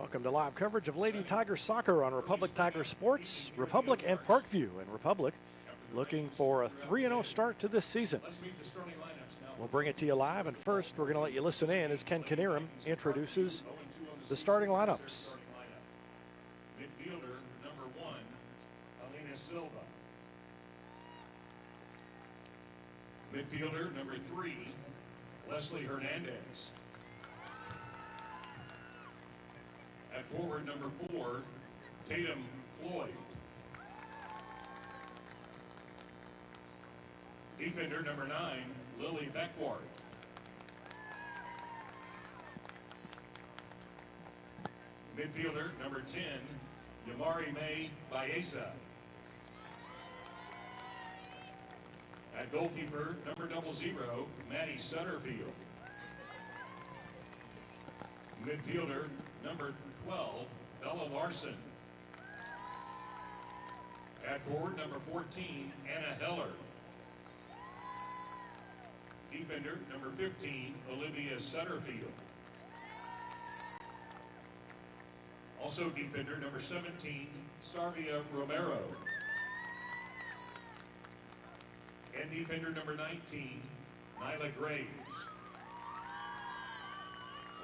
Welcome to live coverage of Lady Tiger Soccer on Republic Tiger Sports, Republic and Parkview. And Republic looking for a 3-0 start to this season. We'll bring it to you live, and first we're going to let you listen in as Ken Knierim introduces the starting lineups. Midfielder number 1, Alina Silva. Midfielder number 3, Leslie Hernandez. At forward number 4, Tatum Floyd. Defender number 9, Lily Beckwart. Midfielder number 10, Yamari May Baeza. At goalkeeper number 00, Maddie Sutterfield. Midfielder number 12, Bella Larson. At forward number 14, Anna Heller. Defender number 15, Olivia Sutterfield. Also defender number 17, Sarvia Romero. And defender number 19, Nyla Graves.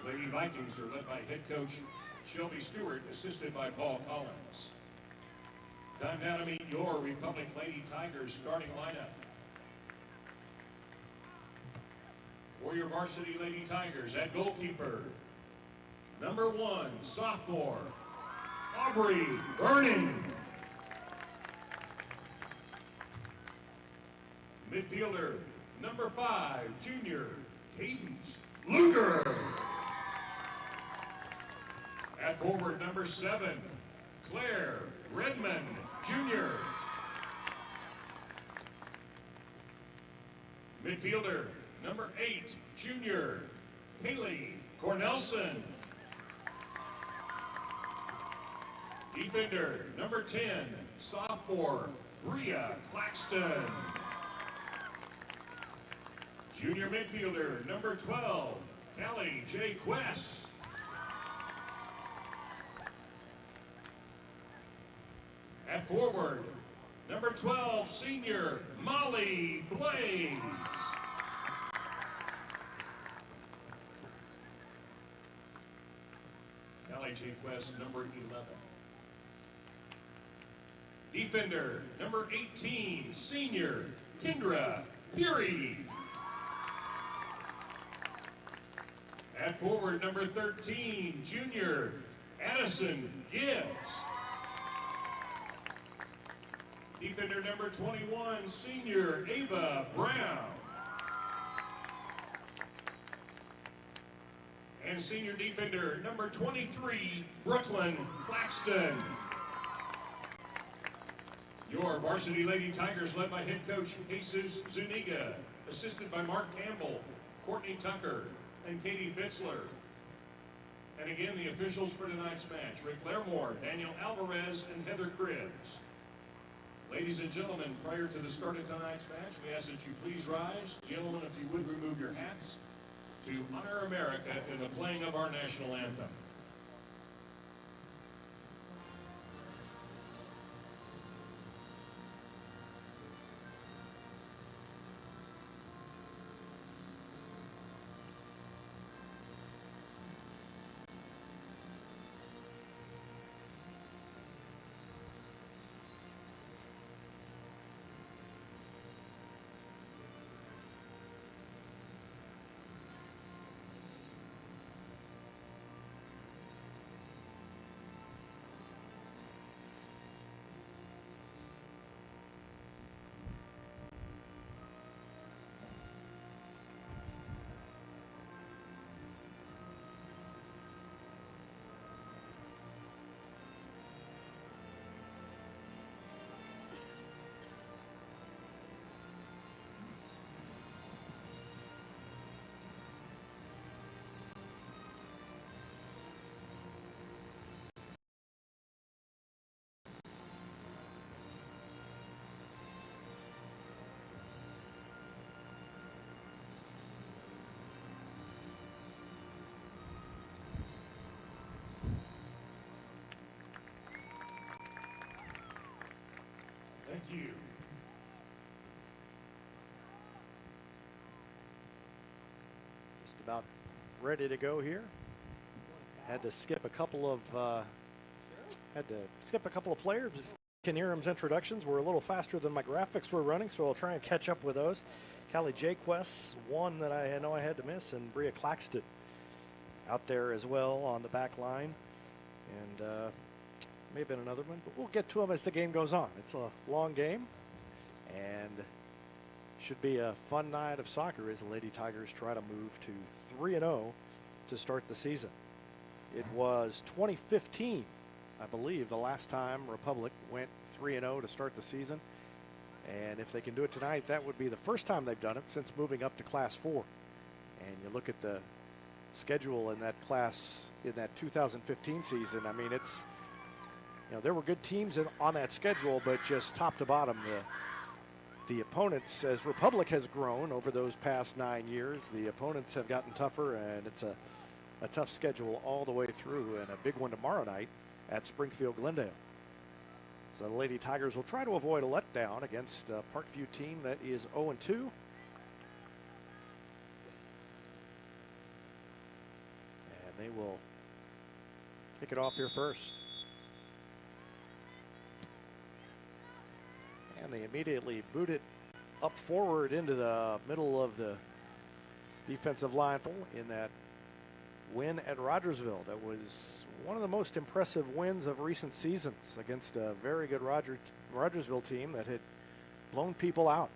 The Lady Vikings are led by head coach Shelby Stewart, assisted by Paul Collins. Time now to meet your Republic Lady Tigers starting lineup. For your varsity Lady Tigers at goalkeeper, number 1, sophomore, Aubrey Vernon. Midfielder, number 5, junior, Cadence Luger. At forward, number 7, Claire Redmond, junior. Midfielder, number 8, junior, Haley Cornelson. Defender, number 10, sophomore, Bria Claxton. Junior midfielder, number 12, Callie J. Quest. At forward, number 12, senior, Molly Blaze. Callie J. Quest, number 11. Defender, number 18, senior, Kendra Fury. At forward, number 13, junior, Addison Gibbs. Defender number 21, senior, Ava Brown. And senior defender number 23, Brooklyn Claxton. Your varsity Lady Tigers led by head coach Jesus Zuniga, assisted by Mark Campbell, Courtney Tucker, and Katie Bitzler. And again, the officials for tonight's match, Rick Lairmore, Daniel Alvarez, and Heather Cribbs. Ladies and gentlemen, prior to the start of tonight's match, we ask that you please rise. Gentlemen, if you would remove your hats to honor America in the playing of our national anthem. Parkview. Just about ready to go here. Had to skip a couple of players. Kinnearum's introductions were a little faster than my graphics were running, so I'll try and catch up with those. Callie Jaquess, one that I know I had to miss, and Bria Claxton out there as well on the back line. And may have been another one, but we'll get to them as the game goes on. It's a long game, and should be a fun night of soccer as the Lady Tigers try to move to 3-0 to start the season. It was 2015, I believe, the last time Republic went 3-0 to start the season. And if they can do it tonight, that would be the first time they've done it since moving up to Class 4. And you look at the schedule in that class in that 2015 season. I mean, it's, you know, there were good teams on that schedule, but just top to bottom, the opponents, as Republic has grown over those past 9 years, the opponents have gotten tougher, and it's a tough schedule all the way through, and a big one tomorrow night at Springfield Glendale. So the Lady Tigers will try to avoid a letdown against a Parkview team that is 0-2. And they will kick it off here first. And they immediately boot it up forward into the middle of the defensive line in that win at Rogersville. That was one of the most impressive wins of recent seasons against a very good Rogersville team that had blown people out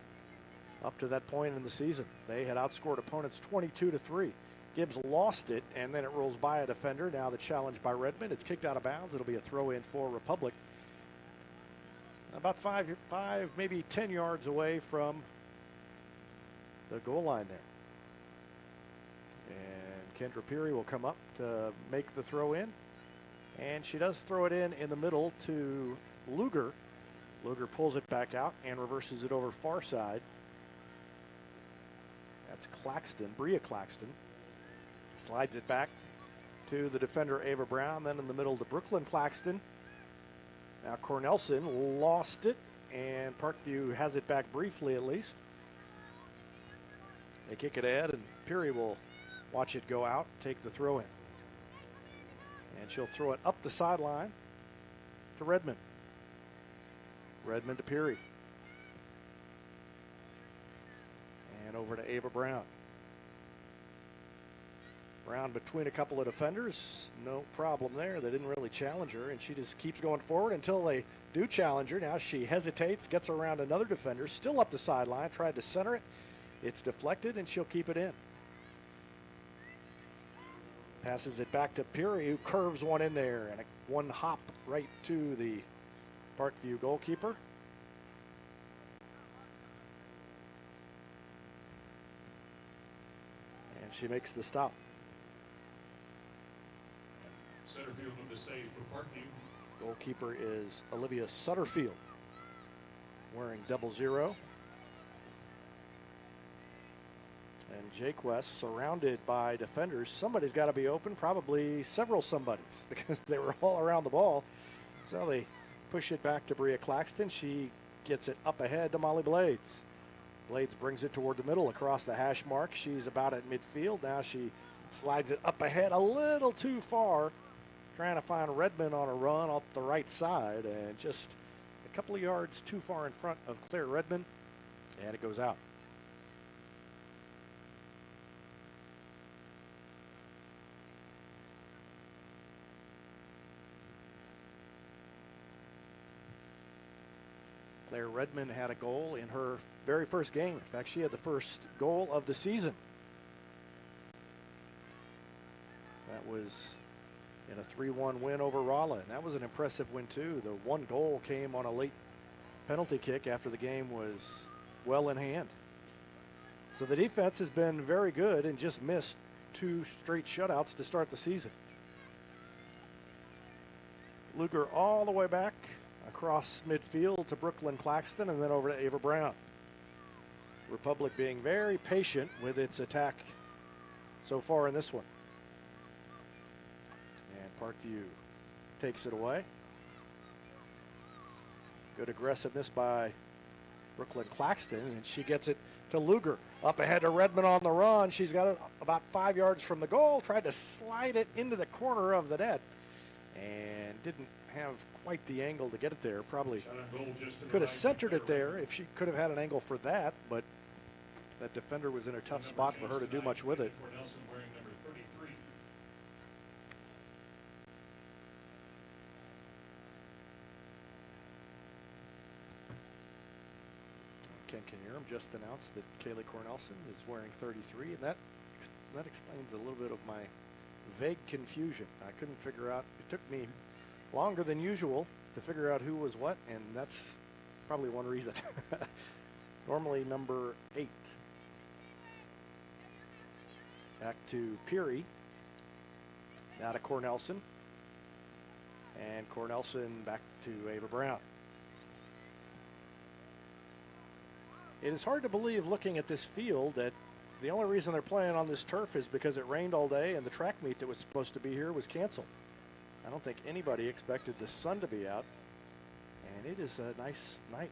up to that point in the season. They had outscored opponents 22-3. Gibbs lost it, and then it rolls by a defender. Now the challenge by Redmond. It's kicked out of bounds. It'll be a throw-in for Republic. About 5, maybe 10 yards away from the goal line there. And Kendra Peary will come up to make the throw in. And she does throw it in the middle to Luger. Luger pulls it back out and reverses it over far side. That's Claxton, Bria Claxton. Slides it back to the defender Ava Brown, then in the middle to Brooklyn Claxton. Now Cornelson lost it, and Parkview has it back briefly at least. They kick it ahead, and Peary will watch it go out, take the throw in. And she'll throw it up the sideline to Redmond. Redmond to Peary. And over to Ava Brown. Brown between a couple of defenders. No problem there. They didn't really challenge her, and she just keeps going forward until they do challenge her. Now she hesitates, gets around another defender, still up the sideline, tried to center it. It's deflected, and she'll keep it in. Passes it back to Peary, who curves one in there, and one hop right to the Parkview goalkeeper. And she makes the stop. Sutterfield with the save for Parkview. Goalkeeper is Olivia Sutterfield, wearing 00. And Jaquess surrounded by defenders. Somebody's got to be open, probably several somebodies, because they were all around the ball. So they push it back to Bria Claxton. She gets it up ahead to Molly Blades. Blades brings it toward the middle across the hash mark. She's about at midfield. Now she slides it up ahead a little too far, trying to find Redmond on a run off the right side, and just a couple of yards too far in front of Claire Redmond, and it goes out. Claire Redmond had a goal in her very first game. In fact, she had the first goal of the season. That was in a 3-1 win over Rolla, and that was an impressive win too. The one goal came on a late penalty kick after the game was well in hand. So the defense has been very good and just missed 2 straight shutouts to start the season. Luger all the way back across midfield to Brooklyn Claxton, and then over to Ava Brown. Republic being very patient with its attack so far in this one. And Parkview takes it away. Good aggressiveness by Brooklyn Claxton, and she gets it to Luger. Up ahead to Redmond on the run. She's got it about 5 yards from the goal. Tried to slide it into the corner of the net and didn't have quite the angle to get it there. Probably could have centered it there if she could have had an angle for that, but that defender was in a tough spot for her to do much with it. Ken Knierim just announced that Kaylee Cornelson is wearing 33, and that explains a little bit of my vague confusion. I couldn't figure out. It took me longer than usual to figure out who was what, and that's probably one reason. Normally number 8. Back to Peary. Now to Cornelson. And Cornelson back to Ava Brown. It is hard to believe, looking at this field, that the only reason they're playing on this turf is because it rained all day and the track meet that was supposed to be here was canceled. I don't think anybody expected the sun to be out, and it is a nice night.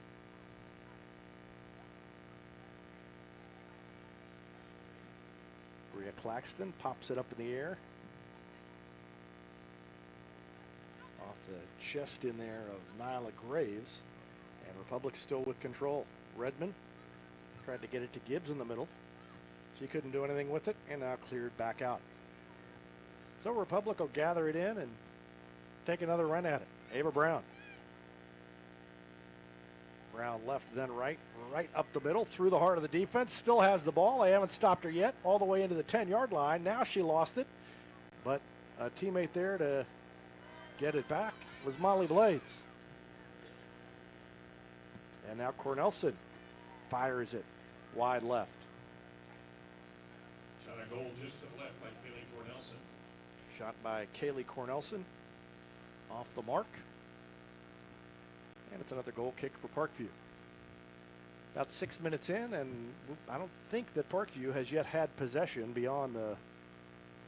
Bria Claxton pops it up in the air. Off the chest in there of Nyla Graves, and Republic still with control. Redmond tried to get it to Gibbs in the middle. She couldn't do anything with it, and now cleared back out. So Republic will gather it in and take another run at it. Ava Brown. Brown left, then right up the middle, through the heart of the defense. Still has the ball. They haven't stopped her yet. All the way into the 10-yard line. Now she lost it, but a teammate there to get it back was Molly Blades. And now Cornelson fires it wide left. Shot a goal just to the left by Kaylee Cornelson. Shot by Kaylee Cornelson. Off the mark. And it's another goal kick for Parkview. About 6 minutes in, and I don't think that Parkview has yet had possession beyond the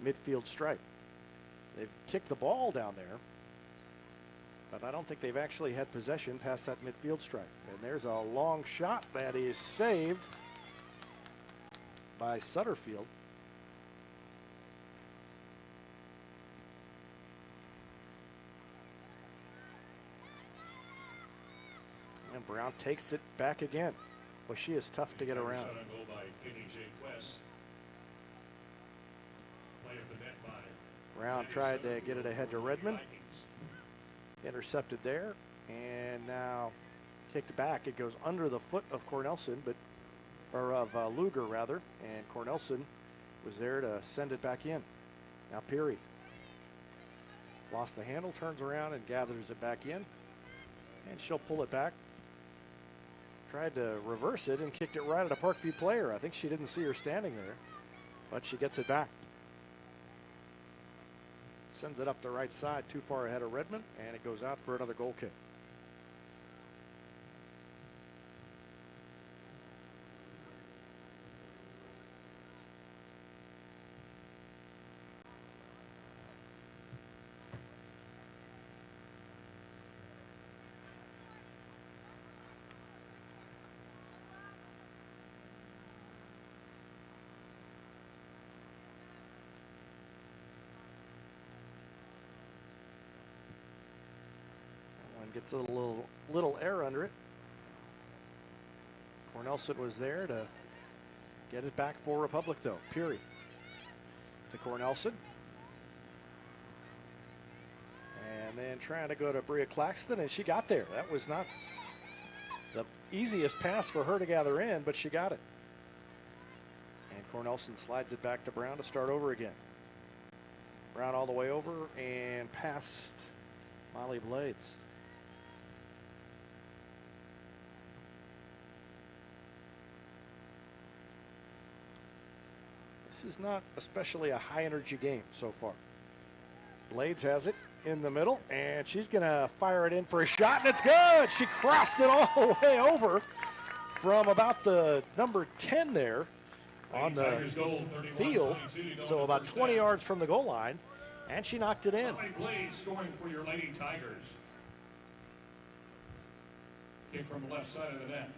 midfield stripe. They've kicked the ball down there, but I don't think they've actually had possession past that midfield stripe. And there's a long shot that is saved by Sutterfield. And Brown takes it back again. Well, she is tough to get around. Shot on goal by Katie J. Quest. Play of the net by Brown tried to get it ahead to Redmond. Intercepted there, and now kicked back. It goes under the foot of Cornelson, or of Luger rather, and Cornelson was there to send it back in. Now Peary lost the handle, turns around and gathers it back in, and she'll pull it back. Tried to reverse it and kicked it right at a Parkview player. I think she didn't see her standing there, but she gets it back. Sends it up the right side, too far ahead of Redmond, and it goes out for another goal kick. Gets a little air under it. Cornelson was there to get it back for Republic, though. Peary to Cornelson. And then trying to go to Bria Claxton, and she got there. That was not the easiest pass for her to gather in, but she got it. And Cornelson slides it back to Brown to start over again. Brown all the way over and past Molly Blades. This is not especially a high-energy game so far. Blades has it in the middle, and she's going to fire it in for a shot, and it's good. She crossed it all the way over from about the number 10 there on the field, so about 20 yards from the goal line, and she knocked it in. Blades scoring for your Lady Tigers. Kick from the left side of the net.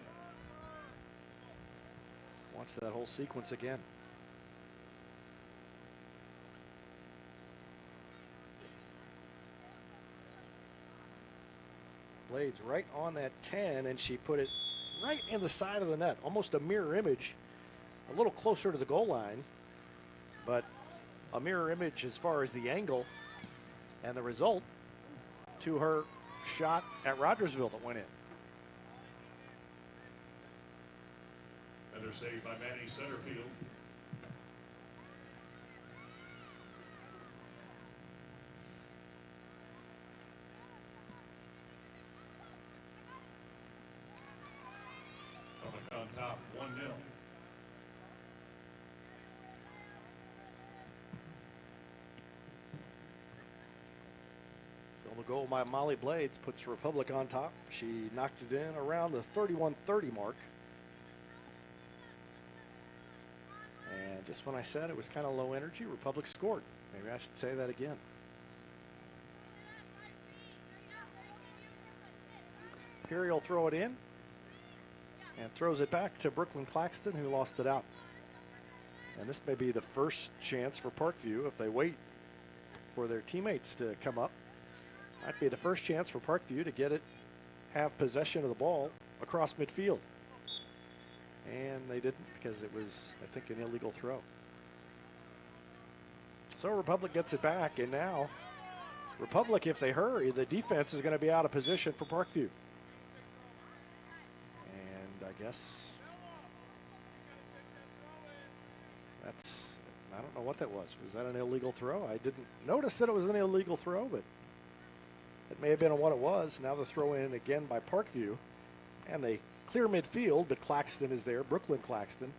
Watch that whole sequence again. Blades right on that 10, and she put it right in the side of the net, almost a mirror image, a little closer to the goal line, but a mirror image as far as the angle and the result to her shot at Rogersville that went in. Another save by Maddie Sutterfield. On top, 1-0. So the goal by Molly Blades puts Republic on top. She knocked it in around the 31-30 mark. And just when I said it was kind of low energy, Republic scored. Maybe I should say that again. Perry will throw it in and throws it back to Brooklyn Claxton, who lost it out. And this may be the first chance for Parkview if they wait for their teammates to come up. Might be the first chance for Parkview to get it, have possession of the ball across midfield. And they didn't because it was, I think, an illegal throw. So Republic gets it back, and now Republic, if they hurry, the defense is going to be out of position for Parkview. I guess that's, I don't know what that was. Was that an illegal throw? I didn't notice that it was an illegal throw, but it may have been what it was. Now the throw in again by Parkview, and they clear midfield, but Claxton is there, Brooklyn Claxton,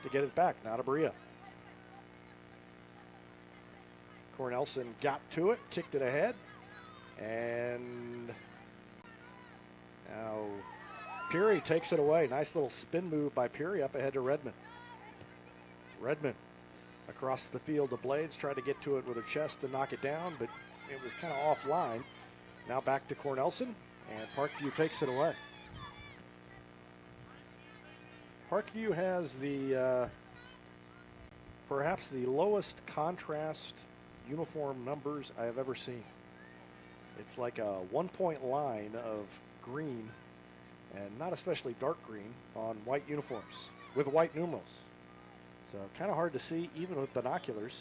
to get it back. Not a Bria. Cornelson got to it, kicked it ahead, and now Peary takes it away. Nice little spin move by Peary up ahead to Redmond. Redmond across the field to Blades, tried to get to it with her chest to knock it down, but it was kind of offline. Now back to Cornelson, and Parkview takes it away. Parkview has the perhaps the lowest contrast uniform numbers I have ever seen. It's like a 1-point line of green, and not especially dark green, on white uniforms with white numerals. So kind of hard to see, even with binoculars,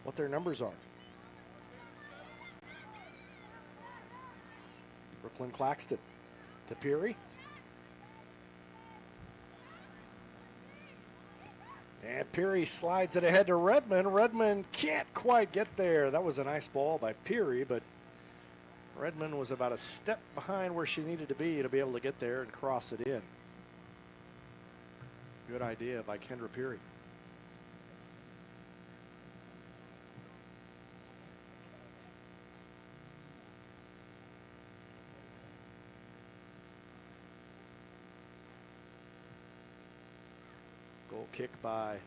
what their numbers are. Brooklyn Claxton to Peary. And Peary slides it ahead to Redmond. Redmond can't quite get there. That was a nice ball by Peary, but Redmond was about a step behind where she needed to be able to get there and cross it in. Good idea by Kendra Peary. Goal kick by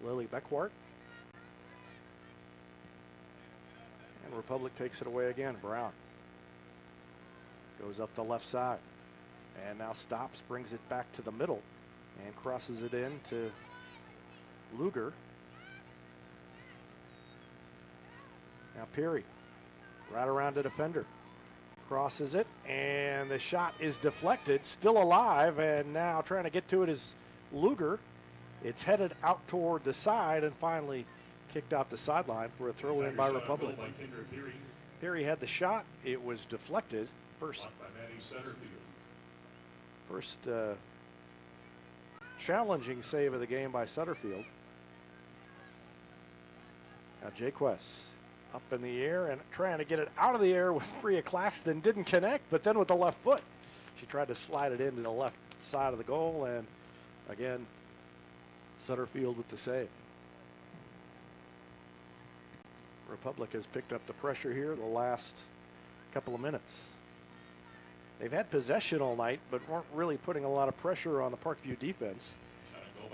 Lily Beckwart. And Republic takes it away again. Brown goes up the left side and now stops, brings it back to the middle and crosses it in to Luger. Now Peary right around the defender, crosses it, and the shot is deflected, still alive, and now trying to get to it is Luger. It's headed out toward the side and finally kicked out the sideline for a throw in by Republic. Peary had the shot. It was deflected. First challenging save of the game by Sutterfield. Now Jaquez up in the air and trying to get it out of the air was Bria Claxton. Didn't connect, but then with the left foot, she tried to slide it into the left side of the goal, and again, Sutterfield with the save. Republic has picked up the pressure here the last couple of minutes. They've had possession all night, but weren't really putting a lot of pressure on the Parkview defense,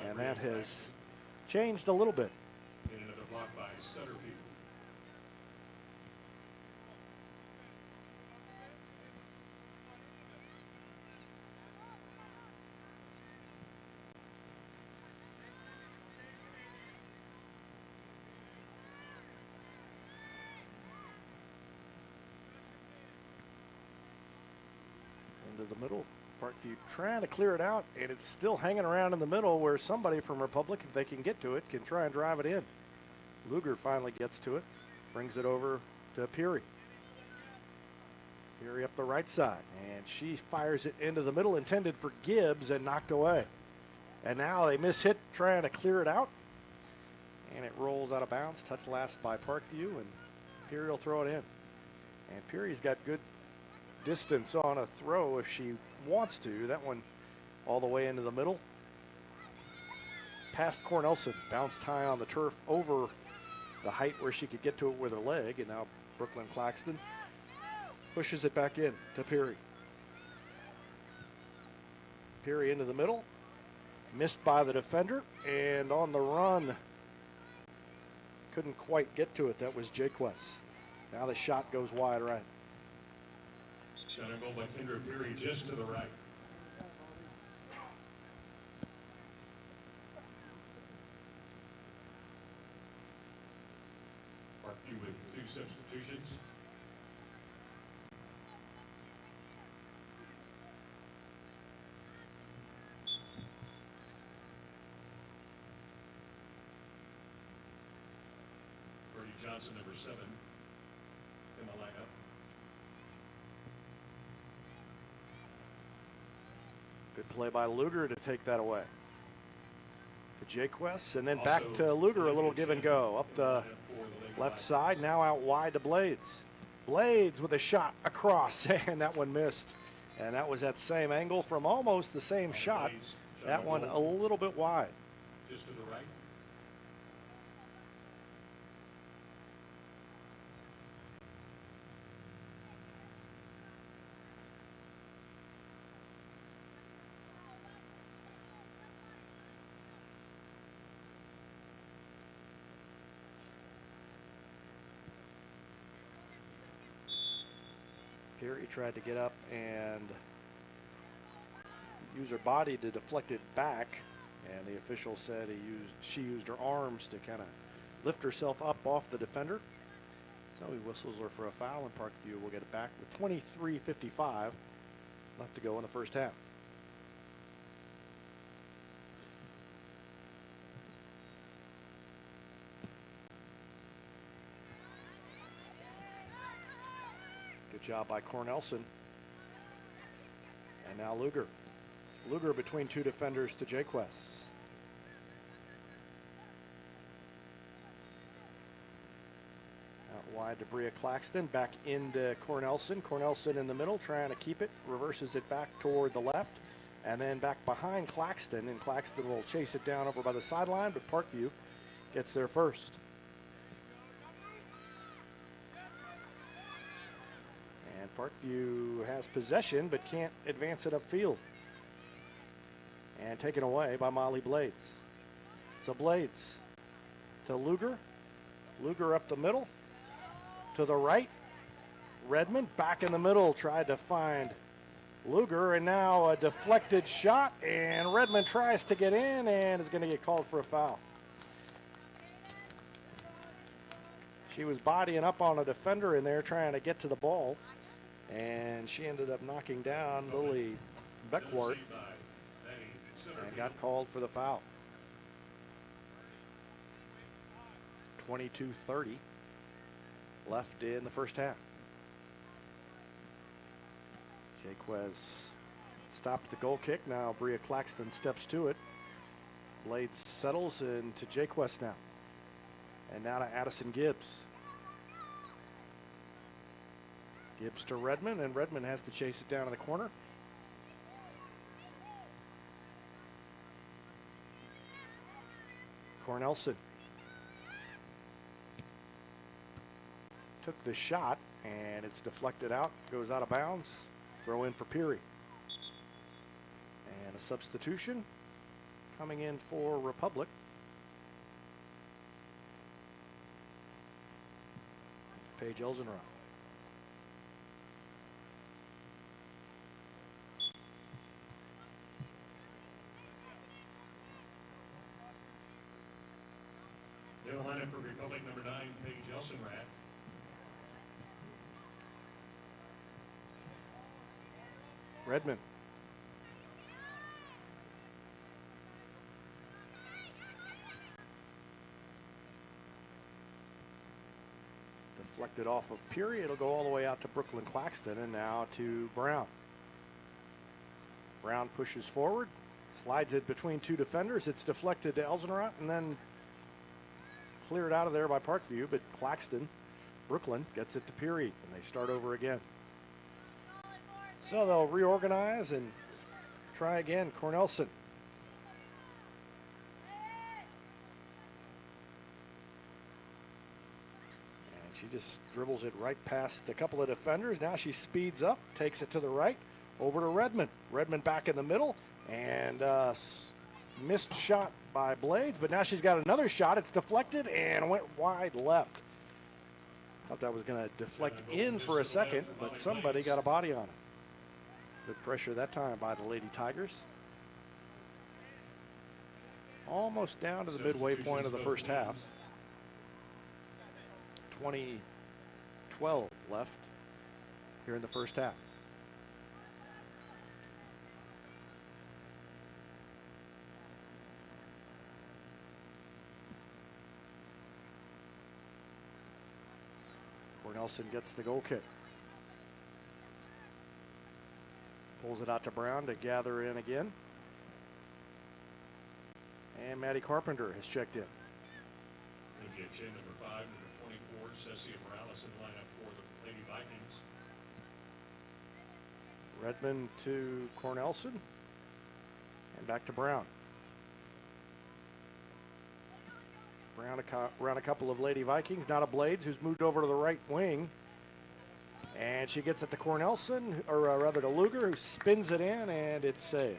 and that has changed a little bit. Another block by Sutterfield. into the middle. Parkview trying to clear it out, and it's still hanging around in the middle where somebody from Republic, if they can get to it, can try and drive it in. Luger finally gets to it, brings it over to Peary. Peary up the right side, and she fires it into the middle, intended for Gibbs and knocked away. And now they miss-hit trying to clear it out, and it rolls out of bounds. Touch last by Parkview, and Peary will throw it in. And Peary's got good distance on a throw if she wants to. That one all the way into the middle. Past Cornelson, bounced high on the turf over the height where she could get to it with her leg, and now Brooklyn Claxton pushes it back in to Peary. Peary into the middle, missed by the defender, and on the run, couldn't quite get to it. That was Jaquez. Now the shot goes wide right. Shot on goal by Kendra Peary just to the right. Parkview with 2 substitutions. Brady Johnson, number 7, in the lineup. Good play by Luger to take that away. To Jaquez, and then back to Luger, a little give and go. Up the left side, now out wide to Blades. Blades with a shot across, and that one missed. And that was that same angle from almost the same shot. That one a little bit wide. Just to the right. Peary tried to get up and use her body to deflect it back, and the official said she used her arms to kind of lift herself up off the defender. So he whistles her for a foul, and Parkview will get it back with 23:55 left to go in the first half. Good job by Cornelson. And now Luger. Luger between 2 defenders to Jaquez. Out wide to Bria Claxton. Back into Cornelson. Cornelson in the middle trying to keep it. Reverses it back toward the left. And then back behind Claxton. And Claxton will chase it down over by the sideline. But Parkview gets there first. Parkview has possession but can't advance it upfield. And taken away by Molly Blades. So Blades to Luger. Luger up the middle. To the right. Redmond back in the middle. Tried to find Luger, and now a deflected shot. And Redmond tries to get in and is going to get called for a foul. She was bodying up on a defender in there trying to get to the ball. And she ended up knocking down Lily Beckwart and got called for the foul. 22:30 left in the first half. Jaquez stopped the goal kick. Now Bria Claxton steps to it. Blades settles into Jaquez now. And now to Addison Gibbs. Gibbs to Redmond, and Redmond has to chase it down in the corner. Cornelson took the shot, and it's deflected out, goes out of bounds. Throw in for Peary. And a substitution coming in for Republic. Paige Elzenroth. In the lineup for Republic, number 9, Paige Elzenrath. Redmond. Deflected off of Peary. It'll go all the way out to Brooklyn Claxton and now to Brown. Brown pushes forward, slides it between two defenders. It's deflected to Elzenrath and then cleared out of there by Parkview, but Brooklyn gets it to Peary, and they start over again. So they'll reorganize and try again. Cornelson. And she just dribbles it right past a couple of defenders. Now she speeds up, takes it to the right, over to Redmond. Redmond back in the middle, and missed shot by Blades, but now she's got another shot. It's deflected and went wide left. Thought that was going to deflect in for a second, but somebody got a body on it. Good pressure that time by the Lady Tigers. Almost down to the midway point of the first half. 20-12 left here in the first half. Nelson gets the goal kick. Pulls it out to Brown to gather in again. And Maddie Carpenter has checked in. Chain number 5, number 24, Cecilia Morales in lineup for the Lady Vikings. Redmond to Cornelson. And back to Brown. Around a couple of Lady Vikings, now to Blades, who's moved over to the right wing. And she gets it to Cornelson, or rather to Luger, who spins it in, and it's saved.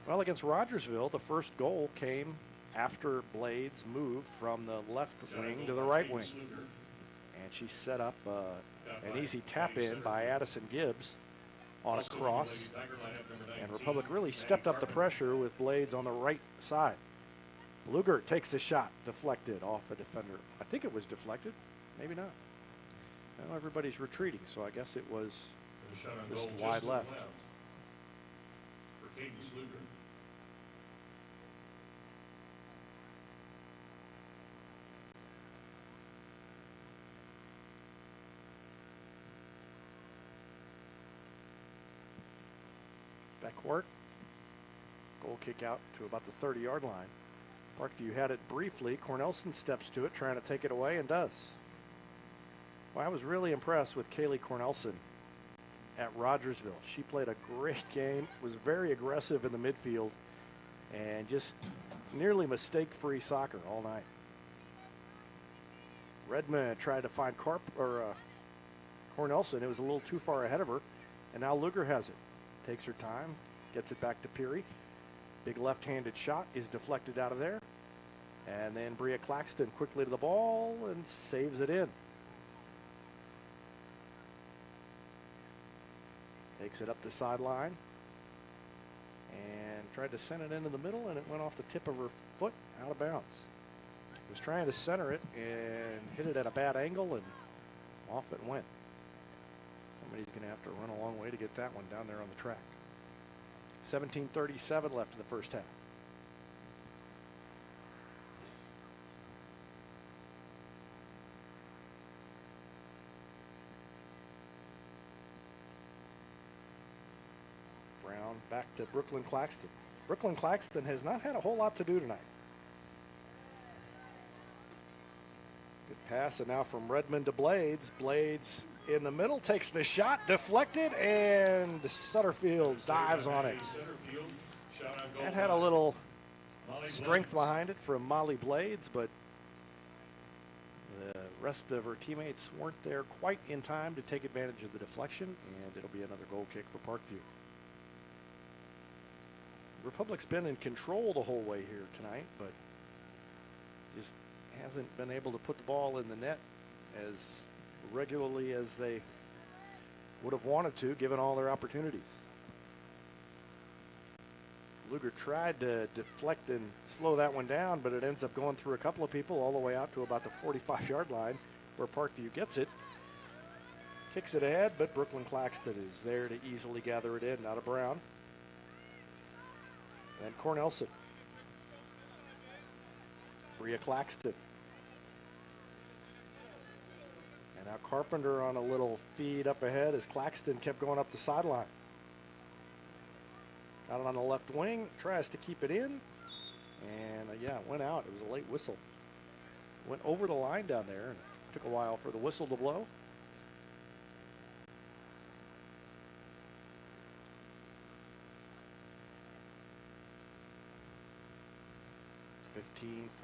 Well, against Rogersville, the first goal came after Blades moved from the left wing to the right wing. And she set up an easy tap-in by Addison Gibbs on a cross. And Republic really stepped up the pressure with Blades on the right side. Luger takes the shot, deflected off a defender. I think it was deflected, maybe not. Now everybody's retreating, so I guess it was just wide left. For Cadence Luger. Backcourt. Goal kick out to about the 30-yard line. Parkview had it briefly. Cornelson steps to it, trying to take it away, and does. Well, I was really impressed with Kaylee Cornelson at Rogersville. She played a great game, was very aggressive in the midfield, and just nearly mistake-free soccer all night. Redmond tried to find Cornelson. It was a little too far ahead of her, and now Luger has it. Takes her time, gets it back to Peary. Big left-handed shot is deflected out of there. And then Bria Claxton quickly to the ball and saves it in. Takes it up the sideline. And tried to send it into the middle, and it went off the tip of her foot out of bounds. Was trying to center it and hit it at a bad angle, and off it went. Somebody's going to have to run a long way to get that one down there on the track. 17:37 left in the first half. Brown back to Brooklyn Claxton. Brooklyn Claxton has not had a whole lot to do tonight. Good pass, and now from Redmond to Blades. Blades in the middle, takes the shot, deflected, and Sutterfield dives on it. That had a little strength behind it from Molly Blades, but the rest of her teammates weren't there quite in time to take advantage of the deflection, and it'll be another goal kick for Parkview. Republic's been in control the whole way here tonight, but just hasn't been able to put the ball in the net as regularly as they would have wanted to, given all their opportunities. Luger tried to deflect and slow that one down, but it ends up going through a couple of people all the way out to about the 45-yard line, where Parkview gets it. Kicks it ahead, but Brooklyn Claxton is there to easily gather it in, not a Brown. And Cornelson. Bria Claxton. And now Carpenter on a little feed up ahead as Claxton kept going up the sideline. Got it on the left wing, tries to keep it in. And yeah, it went out. It was a late whistle. Went over the line down there and took a while for the whistle to blow.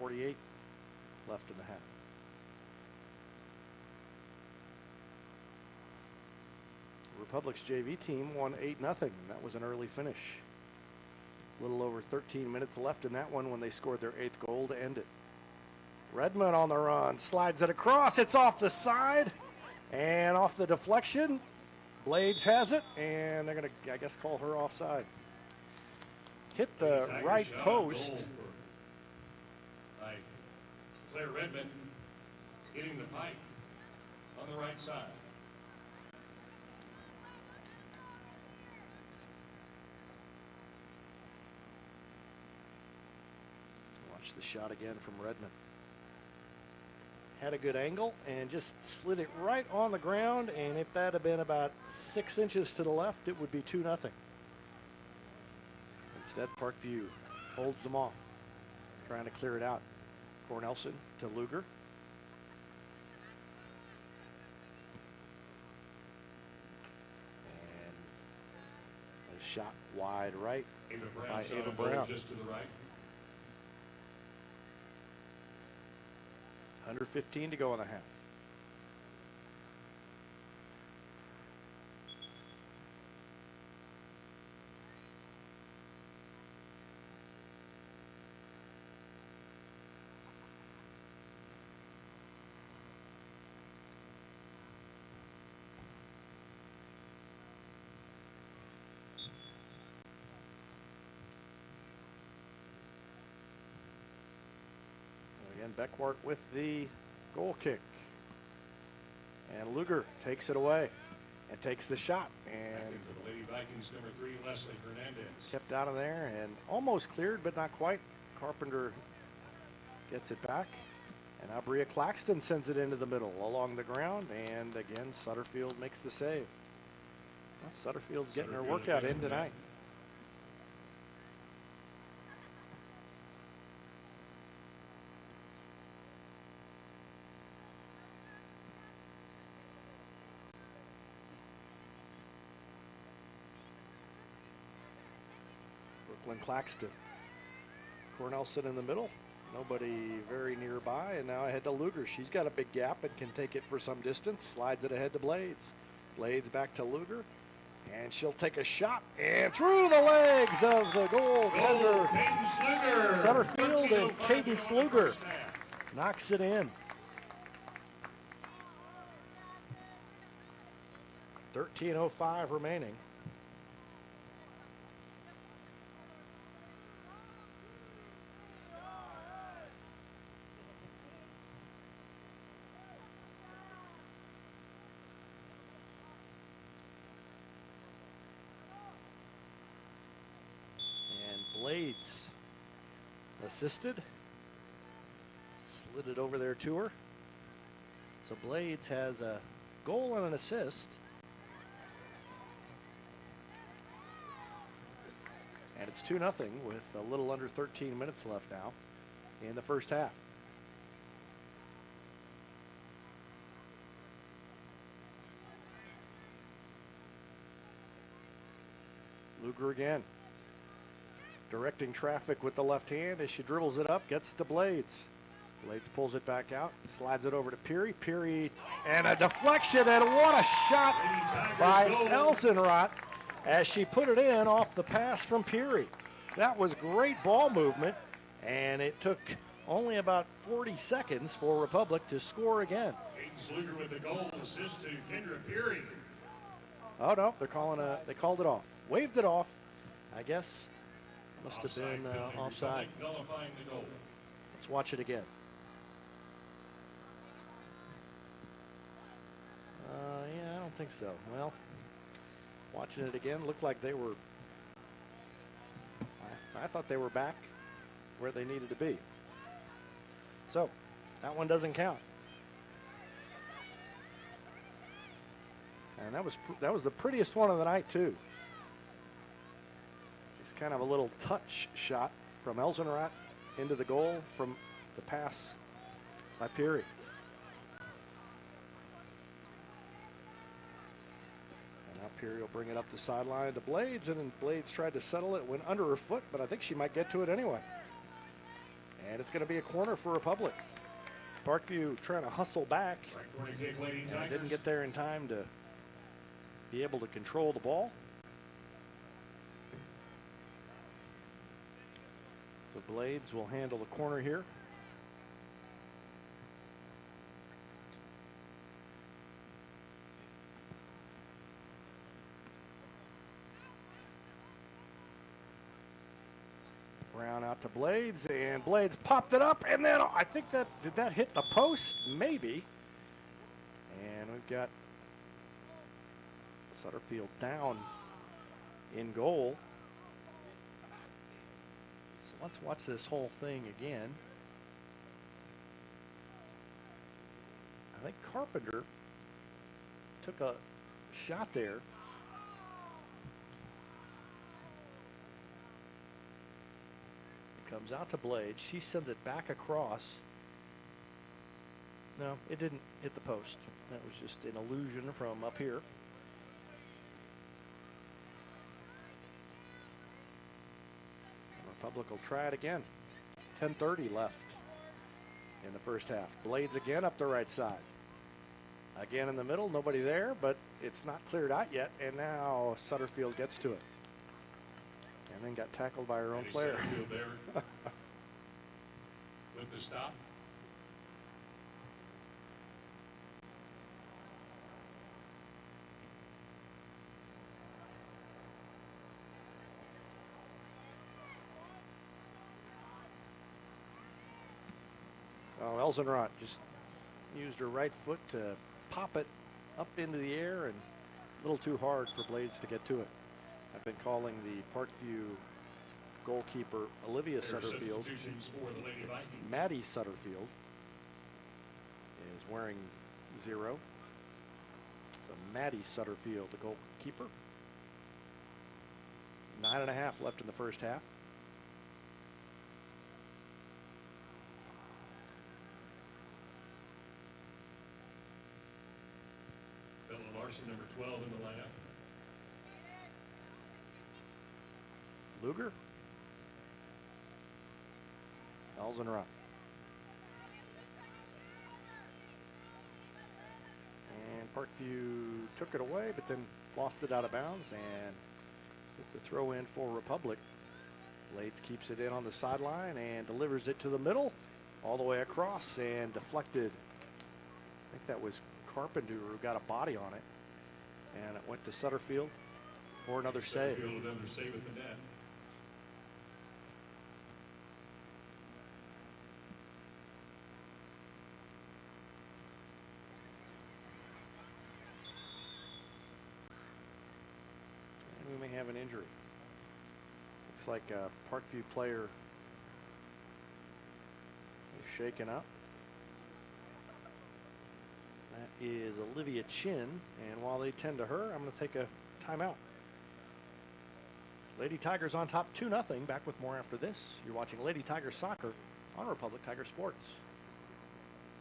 .48 left in the half. Republic's JV team won 8-0. That was an early finish. A little over 13 minutes left in that one when they scored their 8th goal to end it. Redmond on the run, slides it across. It's off the side and off the deflection. Blades has it, and they're going to, I guess, call her offside. Hit the right post. Claire Redmond hitting the pipe on the right side. Watch the shot again from Redmond. Had a good angle and just slid it right on the ground, and if that had been about 6 inches to the left, it would be 2-0. Instead, Parkview holds them off, trying to clear it out. Cornelson to Luger. And a shot wide right by Ava Brown. Just to the right. Under 15 to go in the half. Again, Beckwart with the goal kick. And Luger takes it away and takes the shot. And the Lady Vikings, number 3, Leslie Hernandez. Kept out of there and almost cleared, but not quite. Carpenter gets it back. And now Bria Claxton sends it into the middle along the ground. And again, Sutterfield makes the save. Well, Sutterfield's getting her workout in tonight. Brooklyn Claxton. Cornelson in the middle. Nobody very nearby. And now ahead to Luger. She's got a big gap and can take it for some distance. Slides it ahead to Blades. Blades back to Luger. And she'll take a shot. And through the legs of the goaltender, Sutterfield, and Cadence Luger knocks it in. 13:05 remaining. Blades assisted, slid it over there to her. So Blades has a goal and an assist. And it's 2-0 with a little under 13 minutes left now in the first half. Luger again. Directing traffic with the left hand as she dribbles it up, gets it to Blades. Blades pulls it back out, slides it over to Peary. Peary, and a deflection, and what a shot by Elsenrot as she put it in off the pass from Peary. That was great ball movement, and it took only about 40 seconds for Republic to score again. Luger with the goal, assist to Kendra Peary. Oh no, they called it off. Waved it off, I guess. Must have been offside. Nullifying the goal. Let's watch it again. Yeah, I don't think so. Well, watching it again, looked like they were, I thought they were back where they needed to be. So that one doesn't count. And that was the prettiest one of the night too. Just kind of a little touch shot from Elzenrath into the goal from the pass by Peary. And now Peary will bring it up the sideline to Blades, and then Blades tried to settle it, went under her foot, but I think she might get to it anyway. And it's going to be a corner for Republic. Parkview trying to hustle back. And didn't get there in time to be able to control the ball. So Blades will handle the corner here. Brown out to Blades, and Blades popped it up, and then I think did that hit the post? Maybe. And we've got Sutterfield down in goal. So let's watch this whole thing again. I think Carpenter took a shot there. It comes out to Blade. She sends it back across. No, it didn't hit the post. That was just an illusion from up here. Republic will try it again. 10:30 left in the first half. Blades again up the right side. Again in the middle, nobody there, but it's not cleared out yet, and now Sutterfield gets to it. And then got tackled by her own player. There with the stop. Oh, Elzenrath just used her right foot to pop it up into the air, and a little too hard for Blades to get to it. I've been calling the Parkview goalkeeper Olivia Sutterfield. It's Maddie Sutterfield is wearing 0. So Maddie Sutterfield, the goalkeeper. 9.5 left in the first half. Number 12 in the lineup. Luger. Elzenrath. And Parkview took it away, but then lost it out of bounds, and it's a throw in for Republic. Blades keeps it in on the sideline and delivers it to the middle, all the way across, and deflected. I think that was Carpenter who got a body on it. And it went to Sutterfield for another save. Sutterfield with another save at the net. And we may have an injury. Looks like a Parkview player is shaken up. That is Olivia Chin, and while they tend to her, I'm going to take a timeout. Lady Tigers on top 2-0. Back with more after this. You're watching Lady Tigers Soccer on Republic Tiger Sports.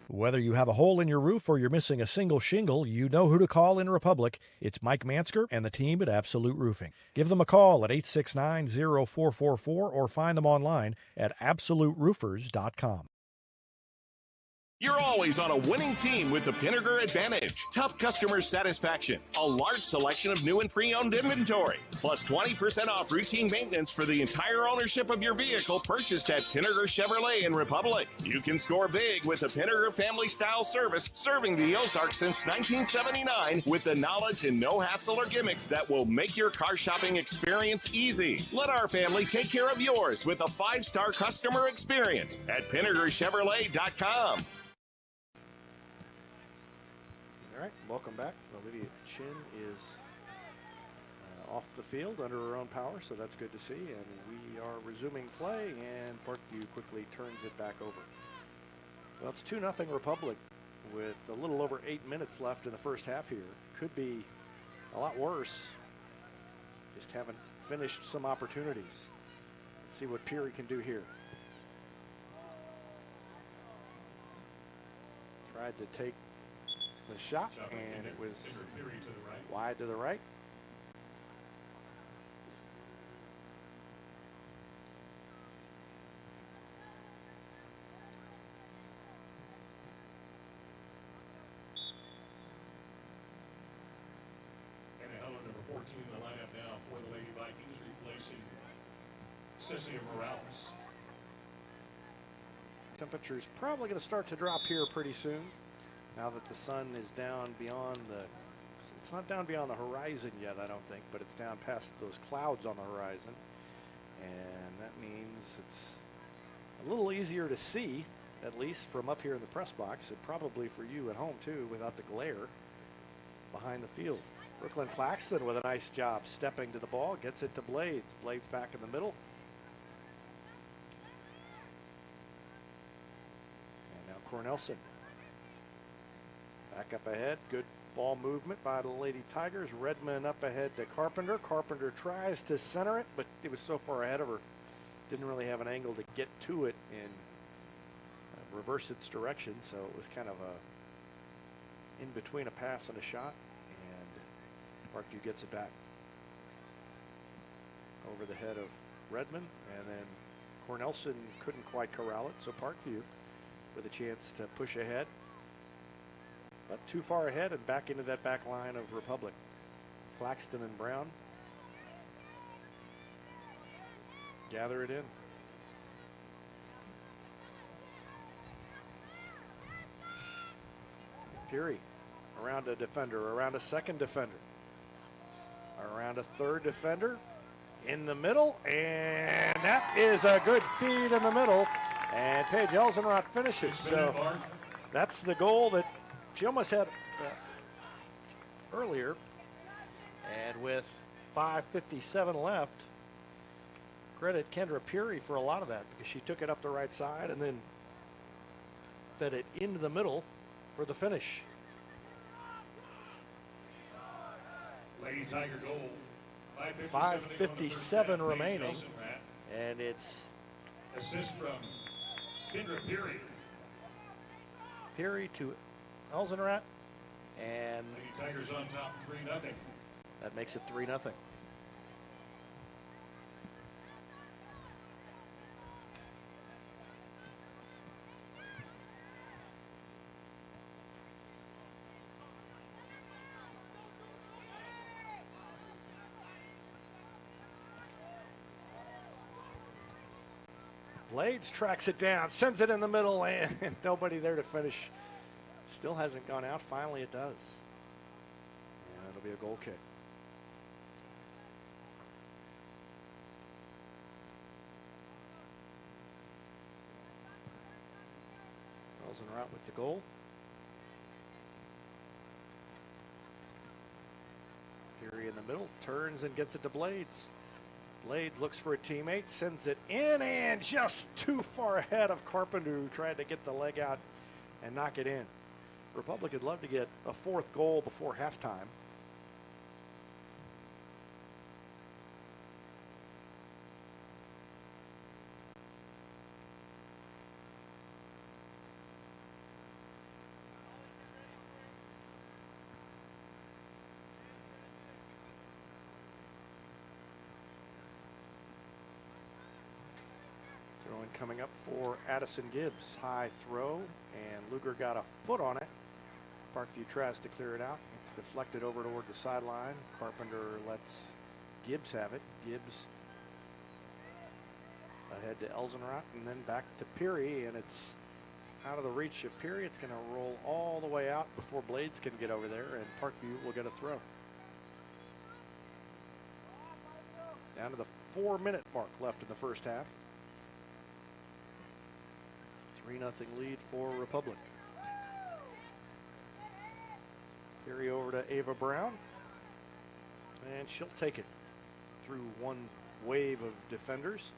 Whether you have a hole in your roof or you're missing a single shingle, you know who to call in Republic. It's Mike Mansker and the team at Absolute Roofing. Give them a call at 869-0444 or find them online at absoluteroofers.com. You're always on a winning team with the Pinnaker Advantage. Top customer satisfaction, a large selection of new and pre-owned inventory, plus 20% off routine maintenance for the entire ownership of your vehicle purchased at Pinnaker Chevrolet in Republic. You can score big with the Pinnaker family style service, serving the Ozarks since 1979 with the knowledge and no hassle or gimmicks that will make your car shopping experience easy. Let our family take care of yours with a 5-star customer experience at PinnakerChevrolet.com. All right, welcome back. Olivia Chin is off the field under her own power, so that's good to see. And we are resuming play, and Parkview quickly turns it back over. Well, it's 2-0 Republic with a little over 8 minutes left in the first half here. Could be a lot worse. Just haven't finished some opportunities. Let's see what Peary can do here. Tried to take the shot, and it was wide to the right. In the lineup now for the Lady Vikings, replacing Cecilia Morales. Temperature's probably going to start to drop here pretty soon. Now that the sun is down beyond it's not down beyond the horizon yet, I don't think, but it's down past those clouds on the horizon. And that means it's a little easier to see, at least from up here in the press box, and probably for you at home too, without the glare behind the field. Brooklyn Claxton with a nice job stepping to the ball, gets it to Blades. Blades back in the middle. And now Cornelson. Back up ahead. Good ball movement by the Lady Tigers. Redmond up ahead to Carpenter. Carpenter tries to center it, but it was so far ahead of her. Didn't really have an angle to get to it and reverse its direction, so it was kind of in between a pass and a shot. Parkview gets it back over the head of Redmond, and then Cornelson couldn't quite corral it, so Parkview with a chance to push ahead, but too far ahead and back into that back line of Republic. Claxton and Brown gather it in. Peary around a defender, around a second defender, around a third defender, in the middle, and that is a good feed in the middle, and Paige Elzenroth finishes. So that's the goal that she almost had earlier, and with 5:57 left, credit Kendra Peary for a lot of that, because she took it up the right side and then fed it into the middle for the finish. Lady Tiger goal. 5:57 remaining, and it's assist from Kendra Peary. Peary to Elzenroth, and Lady Tigers on top 3-0. that makes it 3-0. Blades tracks it down, sends it in the middle, and nobody there to finish. Still hasn't gone out. Finally it does. And it'll be a goal kick. Elzenroth with the goal. Peary in the middle, turns and gets it to Blades. Blades looks for a teammate, sends it in, and just too far ahead of Carpenter, who tried to get the leg out and knock it in. Republic would love to get a fourth goal before halftime. Coming up for Addison Gibbs. High throw, and Luger got a foot on it. Parkview tries to clear it out. It's deflected over toward the sideline. Carpenter lets Gibbs have it. Gibbs ahead to Elzenroth, and then back to Peary, and it's out of the reach of Peary. It's going to roll all the way out before Blades can get over there, and Parkview will get a throw. Down to the 4-minute mark left in the first half. 3-0 lead for Republic. Carry over to Ava Brown. And she'll take it through one wave of defenders.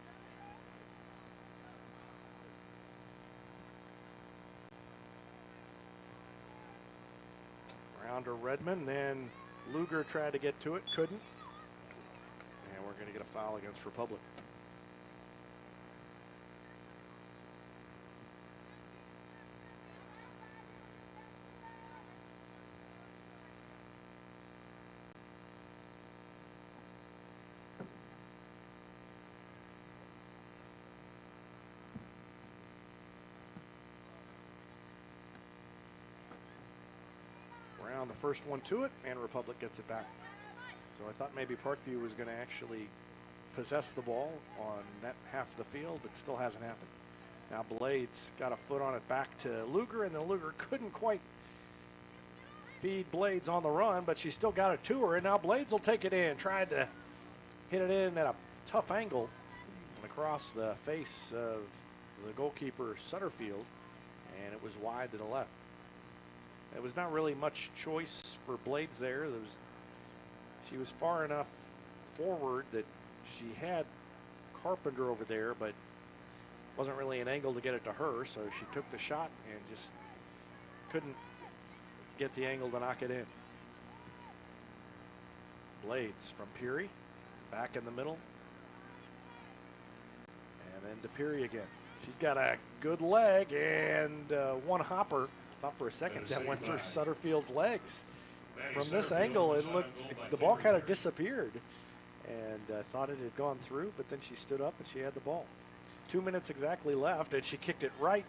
Around to Redmond, then Luger tried to get to it, couldn't. And we're going to get a foul against Republic. Brown, the first one to it, and Republic gets it back. So I thought maybe Parkview was going to actually possess the ball on that half of the field, but still hasn't happened. Now Blades got a foot on it back to Luger, and then Luger couldn't quite feed Blades on the run, but she still got it to her, and now Blades will take it in, tried to hit it in at a tough angle across the face of the goalkeeper Sutterfield, and it was wide to the left. There was not really much choice for Blades there. She was far enough forward that she had Carpenter over there, but wasn't really an angle to get it to her, so she took the shot and just couldn't get the angle to knock it in. Blades from Peary, back in the middle, and then to Peary again. She's got a good leg and one hopper. Thought for a second that went through Sutterfield's legs. From this angle, it looked, the ball kind of disappeared, and thought it had gone through, but then she stood up and she had the ball. 2 minutes exactly left, and she kicked it right.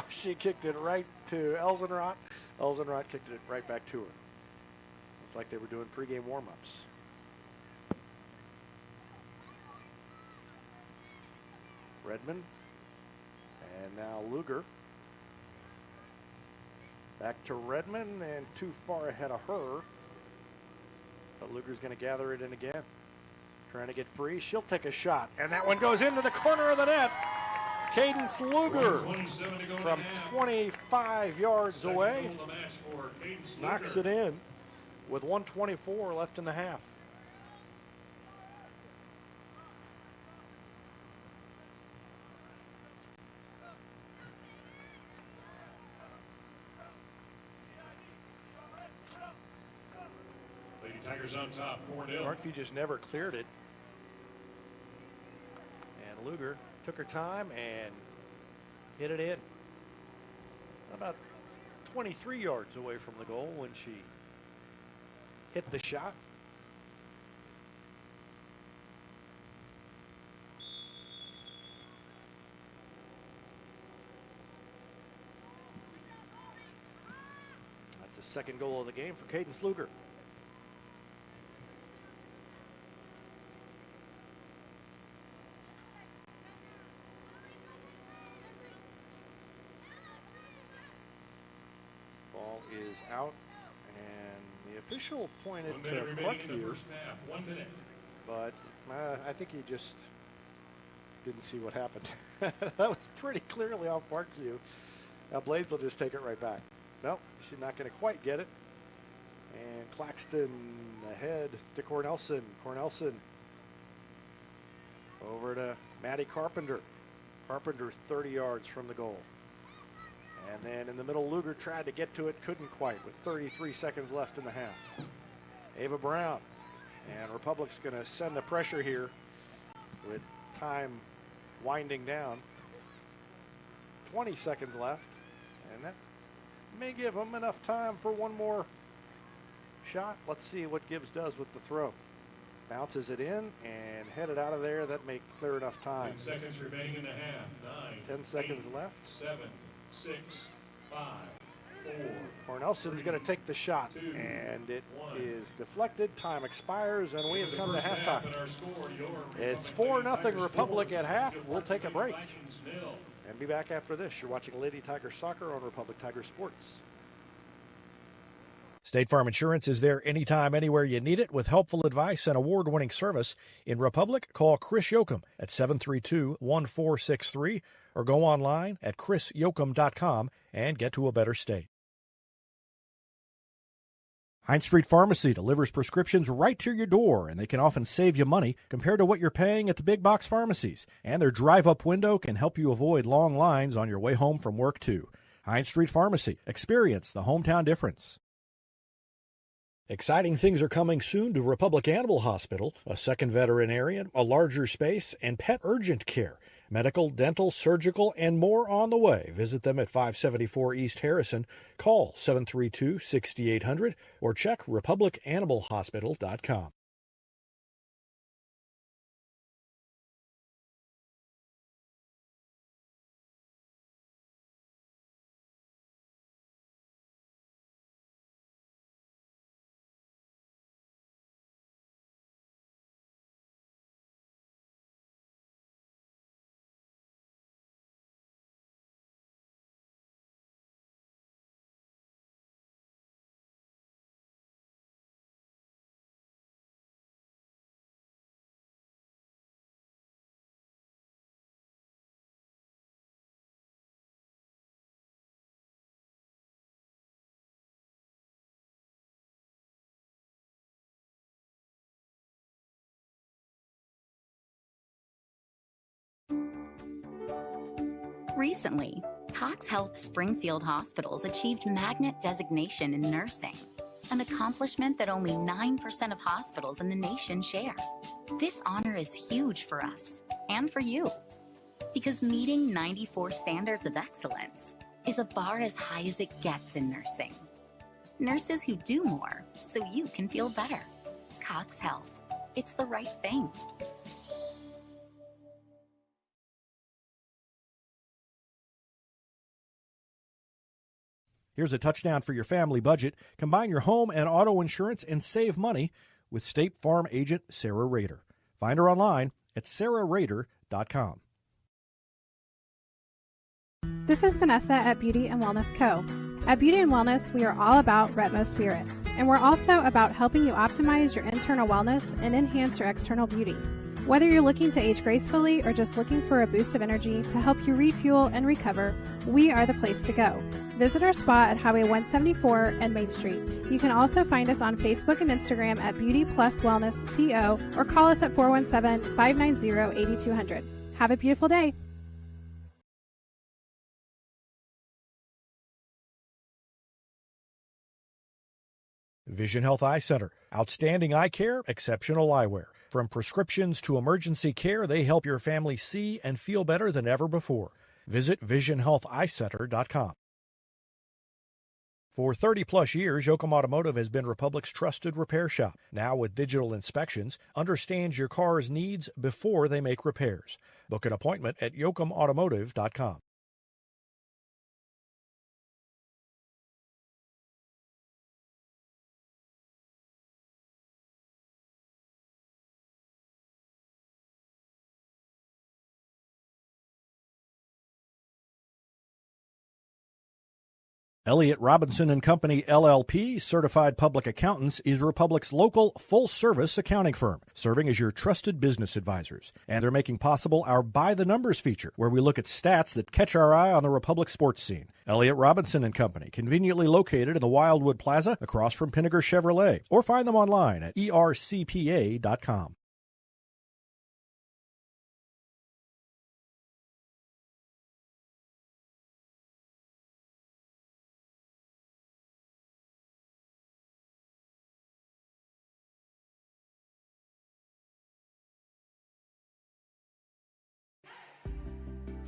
She kicked it right to Elzenrot. Elzenrot kicked it right back to her. It's like they were doing pregame warm-ups. Redmond, and now Luger. Back to Redmond, and too far ahead of her. But Luger's going to gather it in again. Trying to get free. She'll take a shot, and that one goes into the corner of the net. Cadence Luger from 25 yards away knocks it in with 1:24 left in the half. Tigers on top, 4-0. Parkview just never cleared it. And Luger took her time and hit it in. About 23 yards away from the goal when she hit the shot. That's the second goal of the game for Cadence Luger. Is out, and the official pointed to Parkview, but I think he just didn't see what happened. That was pretty clearly on Parkview. Now Blades will just take it right back. Nope, she's not going to quite get it. And Claxton ahead to Cornelson. Cornelson over to Maddie Carpenter. Carpenter 30 yards from the goal. And then in the middle, Luger tried to get to it, couldn't quite, with 33 seconds left in the half. Ava Brown, and Republic's going to send the pressure here with time winding down. 20 seconds left, and that may give them enough time for one more shot. Let's see what Gibbs does with the throw. Bounces it in and headed out of there. That may clear enough time. 10 seconds remaining in the half. 9, 10 seconds left. 7, 6, 5, 4. Cornelson's going to take the shot, and it is deflected. Time expires, and we have come to halftime. It's 4-0 Republic at half. We'll take a break and be back after this. You're watching Lady Tiger Soccer on Republic Tiger Sports. State Farm Insurance is there anytime, anywhere you need it with helpful advice and award-winning service. In Republic, call Chris Yoakum at 732-1463 or go online at chrisyoakum.com and get to a better state. Heinz Street Pharmacy delivers prescriptions right to your door, and they can often save you money compared to what you're paying at the big box pharmacies. And their drive-up window can help you avoid long lines on your way home from work, too. Heinz Street Pharmacy. Experience the hometown difference. Exciting things are coming soon to Republic Animal Hospital, a second veterinarian, a larger space, and pet urgent care. Medical, dental, surgical, and more on the way. Visit them at 574 East Harrison. Call 732-6800 or check republicanimalhospital.com. Recently, Cox Health Springfield Hospitals achieved magnet designation in nursing, an accomplishment that only 9% of hospitals in the nation share. This honor is huge for us and for you, because meeting 94 standards of excellence is a bar as high as it gets in nursing. Nurses who do more so you can feel better. Cox Health. It's the right thing. Here's a touchdown for your family budget. Combine your home and auto insurance and save money with State Farm agent Sarah Rader. Find her online at sarahrader.com. This is Vanessa at Beauty and Wellness Co. At Beauty and Wellness, we are all about Retmo Spirit, and we're also about helping you optimize your internal wellness and enhance your external beauty. Whether you're looking to age gracefully or just looking for a boost of energy to help you refuel and recover, we are the place to go. Visit our spa at Highway 174 and Main Street. You can also find us on Facebook and Instagram at Beauty Plus Wellness CO or call us at 417-590-8200. Have a beautiful day. Vision Health Eye Center. Outstanding eye care, exceptional eyewear. From prescriptions to emergency care, they help your family see and feel better than ever before. Visit visionhealtheyecenter.com. For 30-plus years, Yoakum Automotive has been Republic's trusted repair shop. Now with digital inspections, understands your car's needs before they make repairs. Book an appointment at yoakumautomotive.com. Elliott Robinson and Company, LLP, Certified Public Accountants, is Republic's local full-service accounting firm, serving as your trusted business advisors. And they're making possible our By the Numbers feature, where we look at stats that catch our eye on the Republic sports scene. Elliott Robinson and Company, conveniently located in the Wildwood Plaza across from Pinnaker Chevrolet, or find them online at ercpa.com.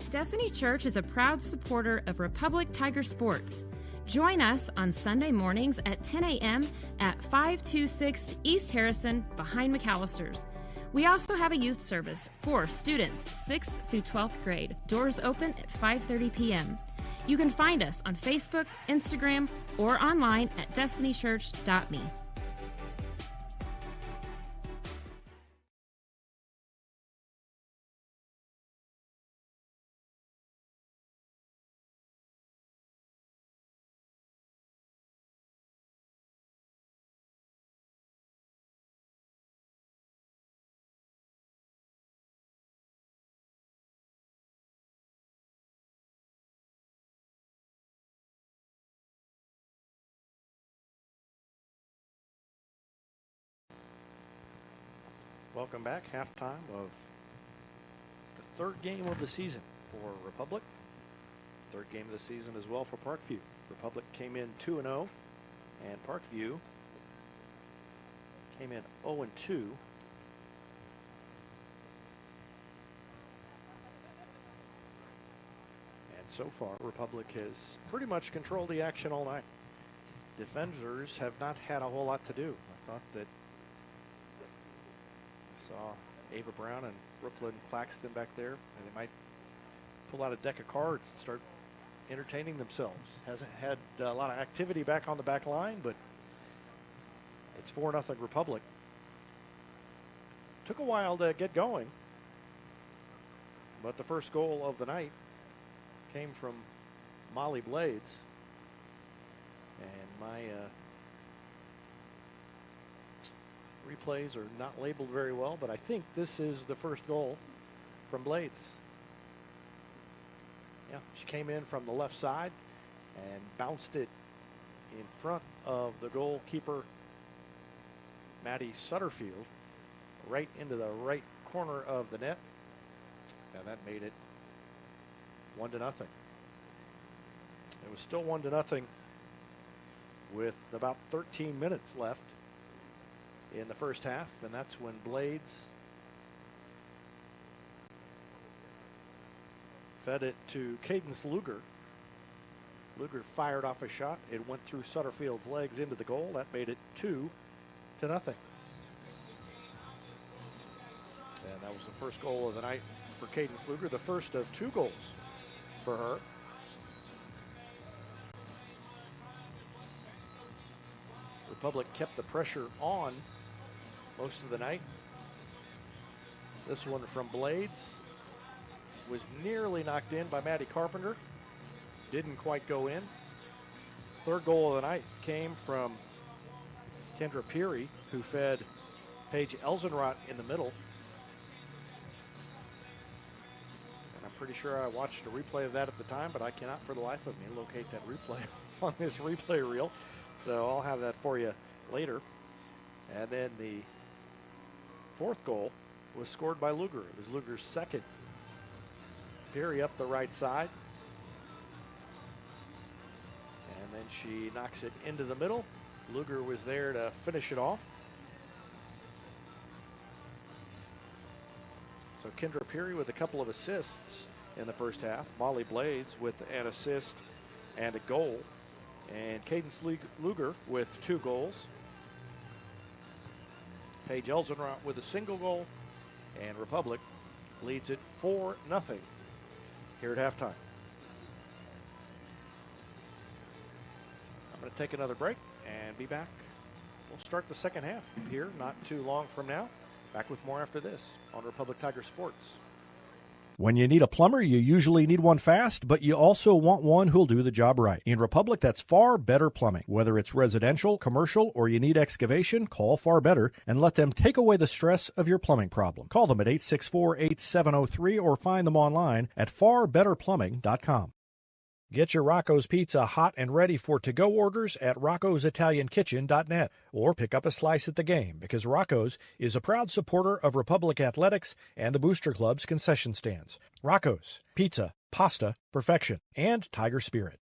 Destiny Church is a proud supporter of Republic Tiger Sports. Join us on Sunday mornings at 10 a.m. at 526 East Harrison behind McAllister's. We also have a youth service for students 6th through 12th grade. Doors open at 5:30 p.m. You can find us on Facebook, Instagram, or online at destinychurch.me. Welcome back. Halftime of the third game of the season for Republic. Third game of the season as well for Parkview. Republic came in 2-0, and Parkview came in 0-2. And so far, Republic has pretty much controlled the action all night. Defenders have not had a whole lot to do. I thought that I saw Ava Brown and Brooklyn Claxton back there, and they might pull out a deck of cards and start entertaining themselves. Hasn't had a lot of activity back on the back line, but it's 4-0 Republic. Took a while to get going, but the first goal of the night came from Molly Blades. And my replays are not labeled very well, but I think this is the first goal from Blades. Yeah, she came in from the left side and bounced it in front of the goalkeeper, Maddie Sutterfield, right into the right corner of the net. And that made it 1-0. It was still 1-0 with about 13 minutes left in the first half, and that's when Blades fed it to Cadence Luger. Luger fired off a shot. It went through Sutterfield's legs into the goal. That made it 2-0. And that was the first goal of the night for Cadence Luger, the first of 2 goals for her. Republic kept the pressure on most of the night. This one from Blades was nearly knocked in by Maddie Carpenter. Didn't quite go in. Third goal of the night came from Kendra Peary, who fed Paige Elzenrot in the middle. And I'm pretty sure I watched a replay of that at the time, but I cannot for the life of me locate that replay on this replay reel. So I'll have that for you later. And then the fourth goal was scored by Luger. It was Luger's second. Peary up the right side. And then she knocks it into the middle. Luger was there to finish it off. So Kendra Peary with a couple of assists in the first half. Molly Blades with an assist and a goal. And Cadence Luger with 2 goals. Paige Elzenrot with a single goal. And Republic leads it 4-0 here at halftime. I'm going to take another break and be back. We'll start the second half here not too long from now. Back with more after this on Republic Tiger Sports. When you need a plumber, you usually need one fast, but you also want one who'll do the job right. In Republic, that's Far Better Plumbing. Whether it's residential, commercial, or you need excavation, call Far Better and let them take away the stress of your plumbing problem. Call them at 864-8703 or find them online at farbetterplumbing.com. Get your Rocco's Pizza hot and ready for to-go orders at roccositaliankitchen.net or pick up a slice at the game because Rocco's is a proud supporter of Republic Athletics and the Booster Club's concession stands. Rocco's, pizza, pasta, perfection, and Tiger Spirit.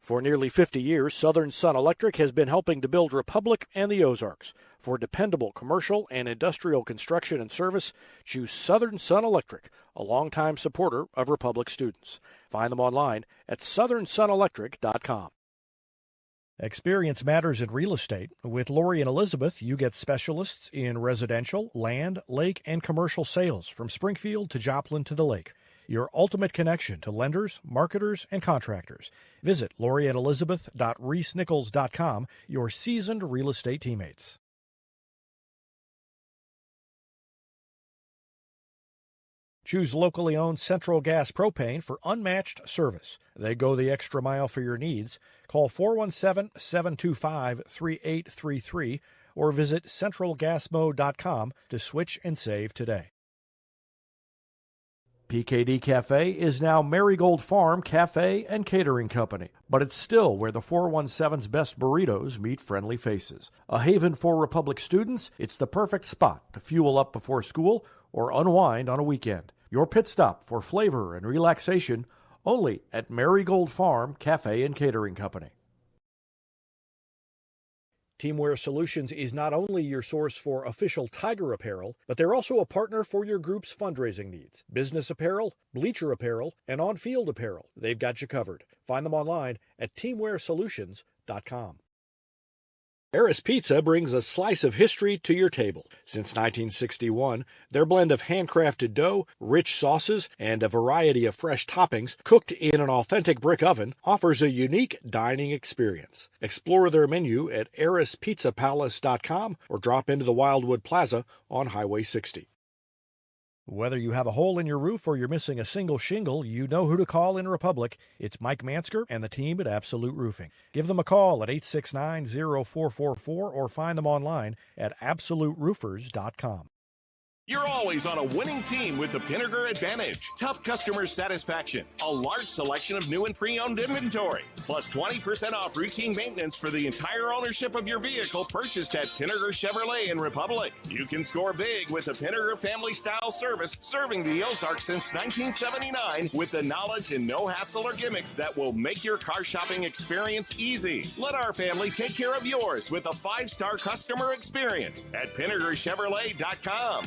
For nearly 50 years, Southern Sun Electric has been helping to build Republic and the Ozarks. For dependable commercial and industrial construction and service, choose Southern Sun Electric, a longtime supporter of Republic students. Find them online at southernsunelectric.com. Experience matters in real estate. With Lori and Elizabeth, you get specialists in residential, land, lake, and commercial sales from Springfield to Joplin to the lake. Your ultimate connection to lenders, marketers, and contractors. Visit loriandelizabeth.reesnichols.com, your seasoned real estate teammates. Choose locally owned Central Gas Propane for unmatched service. They go the extra mile for your needs. Call 417-725-3833 or visit centralgasmo.com to switch and save today. PKD Cafe is now Marigold Farm Cafe and Catering Company, but it's still where the 417's best burritos meet friendly faces. A haven for Republic students, it's the perfect spot to fuel up before school or unwind on a weekend. Your pit stop for flavor and relaxation only at Marigold Farm Cafe and Catering Company. Teamwear Solutions is not only your source for official Tiger apparel, but they're also a partner for your group's fundraising needs. Business apparel, bleacher apparel, and on-field apparel. They've got you covered. Find them online at teamwearsolutions.com. Eris Pizza brings a slice of history to your table. Since 1961, their blend of handcrafted dough, rich sauces, and a variety of fresh toppings cooked in an authentic brick oven offers a unique dining experience. Explore their menu at erispizzapalace.com or drop into the Wildwood Plaza on Highway 60. Whether you have a hole in your roof or you're missing a single shingle, you know who to call in Republic. It's Mike Mansker and the team at Absolute Roofing. Give them a call at 869-0444 or find them online at absoluteroofers.com. You're always on a winning team with the Pinnaker Advantage. Top customer satisfaction, a large selection of new and pre-owned inventory, plus 20% off routine maintenance for the entire ownership of your vehicle purchased at Pinnaker Chevrolet in Republic. You can score big with the Pinnaker family-style service serving the Ozarks since 1979 with the knowledge and no hassle or gimmicks that will make your car shopping experience easy. Let our family take care of yours with a 5-star customer experience at PinnakerChevrolet.com.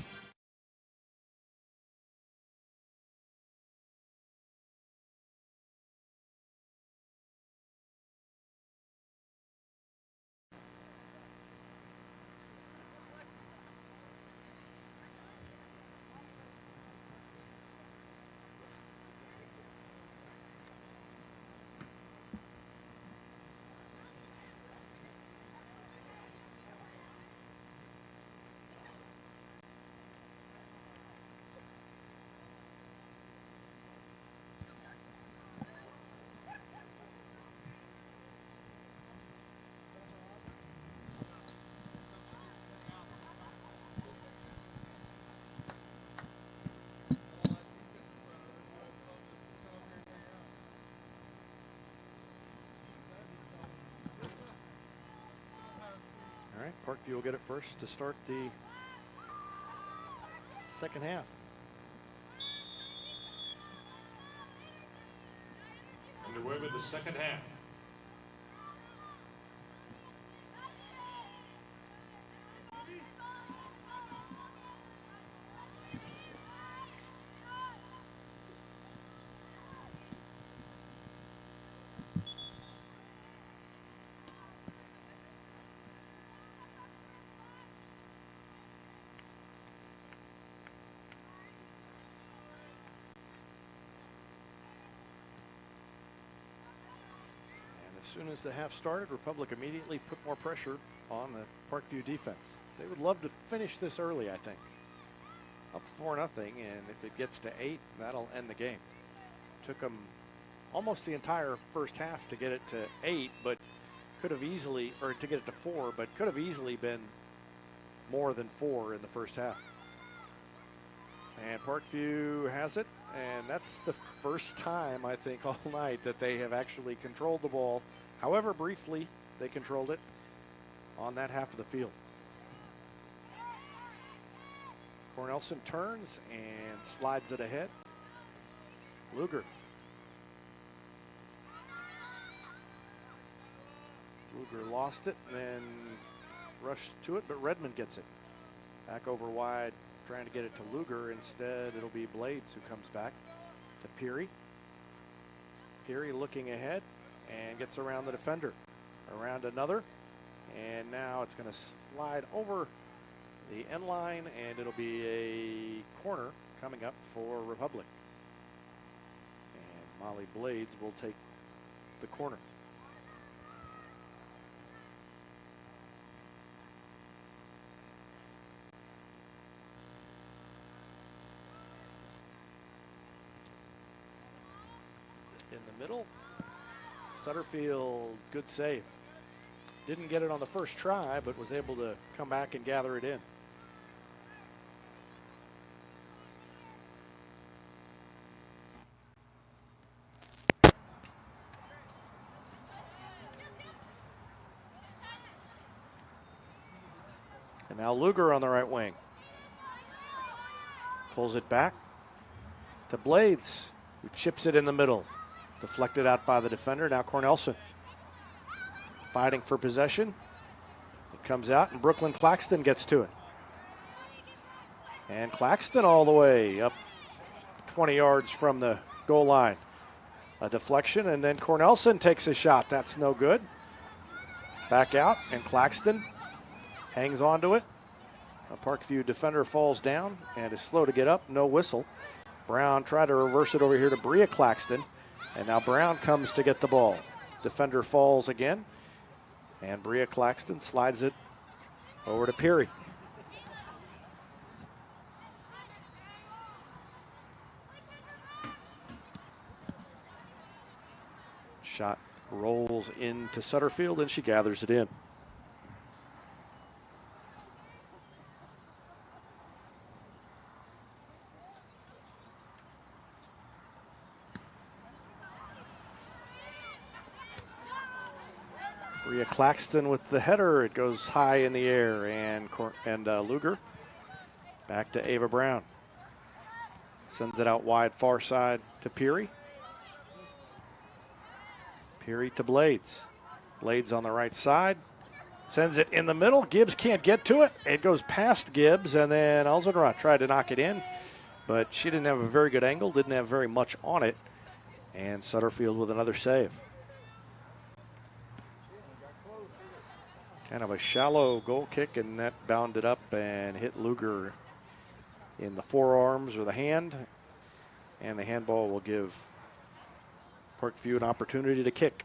All right, Parkview will get it first to start the second half. Underway with the second half. As soon as the half started, Republic immediately put more pressure on the Parkview defense. They would love to finish this early, I think. Up 4-0, and if it gets to 8, that'll end the game. Took them almost the entire first half to get it to 8, but could have easily, or to get it to 4, but could have easily been more than 4 in the first half. And Parkview has it, and that's the first time, I think, all night that they have actually controlled the ball. However briefly they controlled it on that half of the field. Cornelson turns and slides it ahead. Luger. Luger lost it and then rushed to it, but Redmond gets it. Back over wide, trying to get it to Luger. Instead, it'll be Blades who comes back to Peary. Peary looking ahead and gets around the defender. Around another, and now it's going to slide over the end line, and it'll be a corner coming up for Republic. And Molly Blades will take the corner. In the middle, Sutterfield, good save. Didn't get it on the first try, but was able to come back and gather it in. And now Luger on the right wing. Pulls it back to Blades, who chips it in the middle. Deflected out by the defender. Now Cornelson fighting for possession. It comes out, and Brooklyn Claxton gets to it. And Claxton all the way up 20 yards from the goal line. A deflection, and then Cornelson takes a shot. That's no good. Back out, and Claxton hangs on to it. A Parkview defender falls down and is slow to get up. No whistle. Brown tried to reverse it over here to Bria Claxton, and now Brown comes to get the ball. Defender falls again, and Bria Claxton slides it over to Peary. Shot rolls into Sutterfield, and she gathers it in. Bria Claxton with the header. It goes high in the air, and Luger back to Ava Brown. Sends it out wide, far side to Peary. Peary to Blades. Blades on the right side. Sends it in the middle. Gibbs can't get to it. It goes past Gibbs, and then Elzenroth tried to knock it in, but she didn't have a very good angle, didn't have very much on it, and Sutterfield with another save. Kind of a shallow goal kick, and that bounded up and hit Luger in the forearms or the hand, and the handball will give Parkview an opportunity to kick.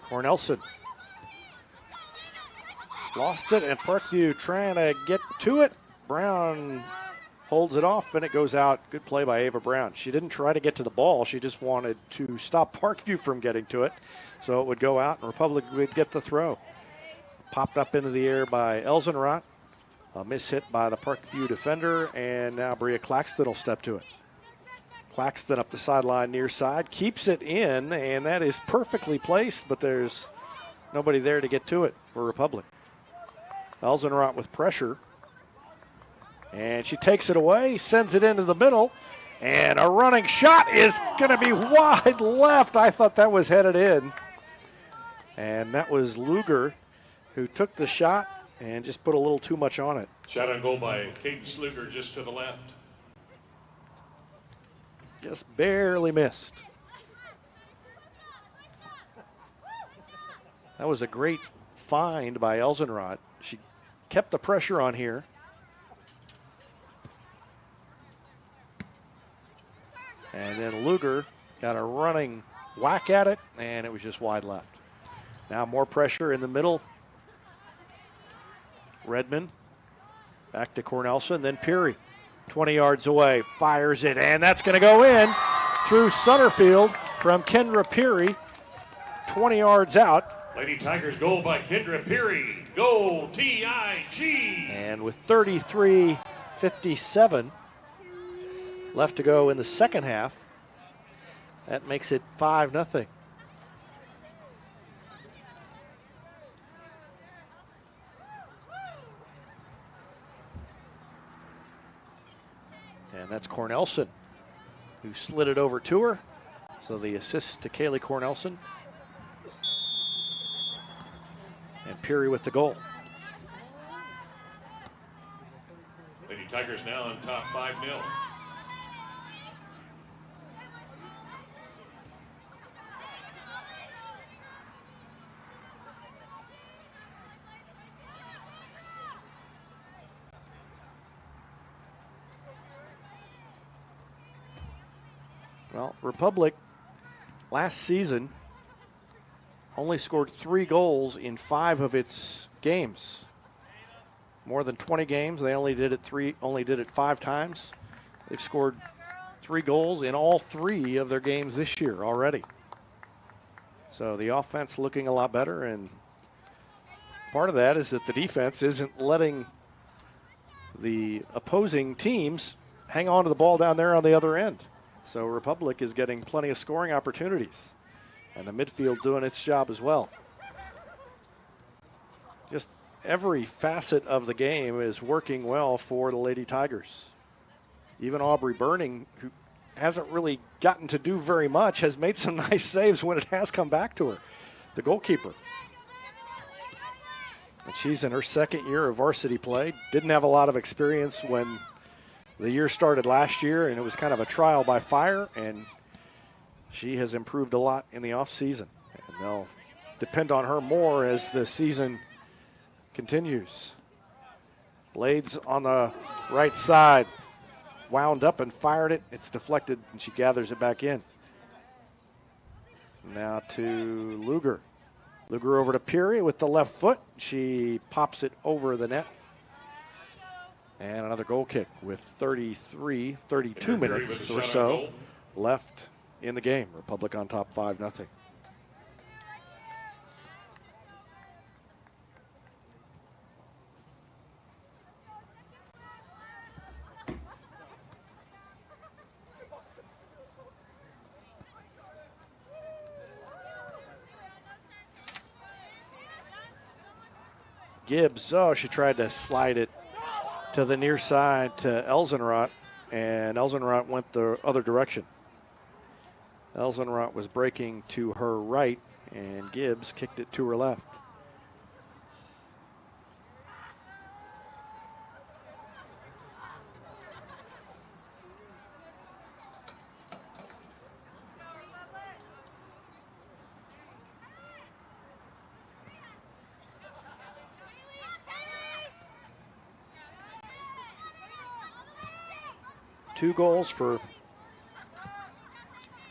Cornelson lost it, and Parkview trying to get to it. Brown holds it off, and it goes out. Good play by Ava Brown. She didn't try to get to the ball. She just wanted to stop Parkview from getting to it. So it would go out, and Republic would get the throw. Popped up into the air by Elzenroth. A miss hit by the Parkview defender, and now Bria Claxton will step to it. Claxton up the sideline near side, keeps it in, and that is perfectly placed, but there's nobody there to get to it for Republic. Elzenroth with pressure. And she takes it away, sends it into the middle, and a running shot is going to be wide left. I thought that was headed in. And that was Luger who took the shot and just put a little too much on it. Shot on goal by Cadence Luger just to the left. Just barely missed. That was a great find by Elzenroth. She kept the pressure on here. And then Luger got a running whack at it, and it was just wide left. Now more pressure in the middle. Redmond back to Cornelson, then Peary. 20 yards away, fires it, and that's going to go in through Sutterfield from Kendra Peary. 20 yards out. Lady Tigers goal by Kendra Peary. Goal, T-I-G. And with 33:57 left to go in the second half, that makes it 5-0. And that's Cornelson who slid it over to her. So the assist to Kaylee Cornelson. And Peary with the goal. Lady Tigers now on top 5-0. Well, Republic last season only scored 3 goals in 5 of its games. More than 20 games, they only did it 5 times. They've scored 3 goals in all 3 of their games this year already. So the offense looking a lot better, and part of that is that the defense isn't letting the opposing teams hang on to the ball down there on the other end. So Republic is getting plenty of scoring opportunities, and the midfield doing its job as well. Just every facet of the game is working well for the Lady Tigers. Even Aubrey Burning, who hasn't really gotten to do very much, has made some nice saves when it has come back to her, the goalkeeper. And she's in her second year of varsity play. Didn't have a lot of experience when the year started last year, and it was kind of a trial by fire, and she has improved a lot in the offseason. And they'll depend on her more as the season continues. Blades on the right side. Wound up and fired it. It's deflected, and she gathers it back in. Now to Luger. Luger over to Peary with the left foot. She pops it over the net. And another goal kick with 32 minutes or so left in the game. Republic on top 5-0. Gibbs, she tried to slide it to the near side to Elzenrot, and Elzenrot went the other direction. Elzenrot was breaking to her right, and Gibbs kicked it to her left. Two goals for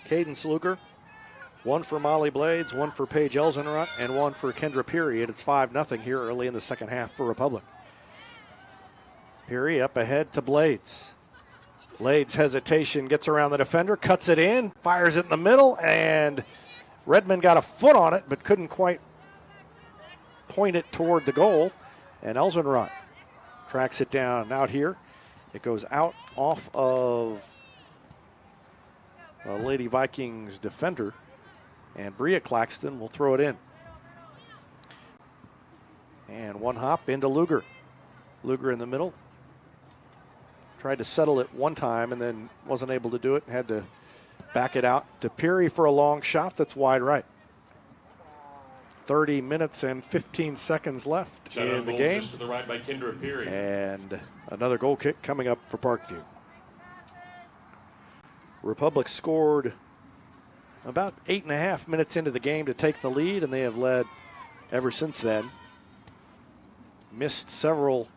Cadence Luger, one for Molly Blades, one for Paige Elzenrot, and one for Kendra Peary. It's 5-0 here early in the second half for Republic. Peary up ahead to Blades. Blades hesitation, gets around the defender, cuts it in, fires it in the middle, and Redmond got a foot on it but couldn't quite point it toward the goal. And Elzenrot tracks it down out here. It goes out off of Lady Vikings defender, and Bria Claxton will throw it in. And one hop into Luger. Luger in the middle. Tried to settle it one time and then wasn't able to do it. Had to back it out to Peary for a long shot that's wide right. 30 minutes and 15 seconds left Shot in the game. Just to the right by Kendra Peary. And another goal kick coming up for Parkview. Republic scored about 8.5 minutes into the game to take the lead, and they have led ever since then. Missed several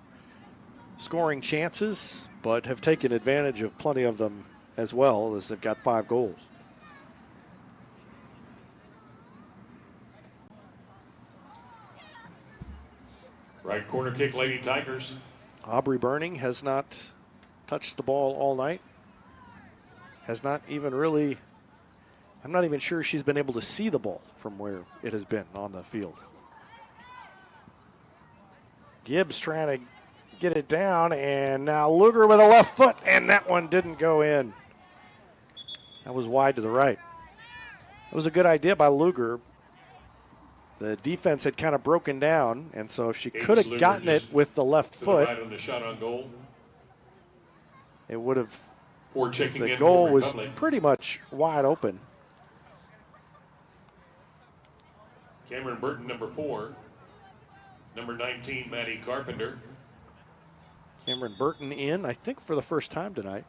scoring chances, but have taken advantage of plenty of them as well, as they've got 5 goals. Right corner kick, Lady Tigers. Aubrey Burning has not touched the ball all night. Has not even really, I'm not even sure she's been able to see the ball from where it has been on the field. Gibbs trying to get it down, and now Luger with a left foot, and that one didn't go in. That was wide to the right. It was a good idea by Luger. The defense had kind of broken down, and so if she could have gotten it with the left foot, right on the shot on goal. It would have, Or checking the in goal for was Republic. pretty much wide open. Cameron Burton, number 4. Number 19, Maddie Carpenter. Cameron Burton in, I think, for the first time tonight.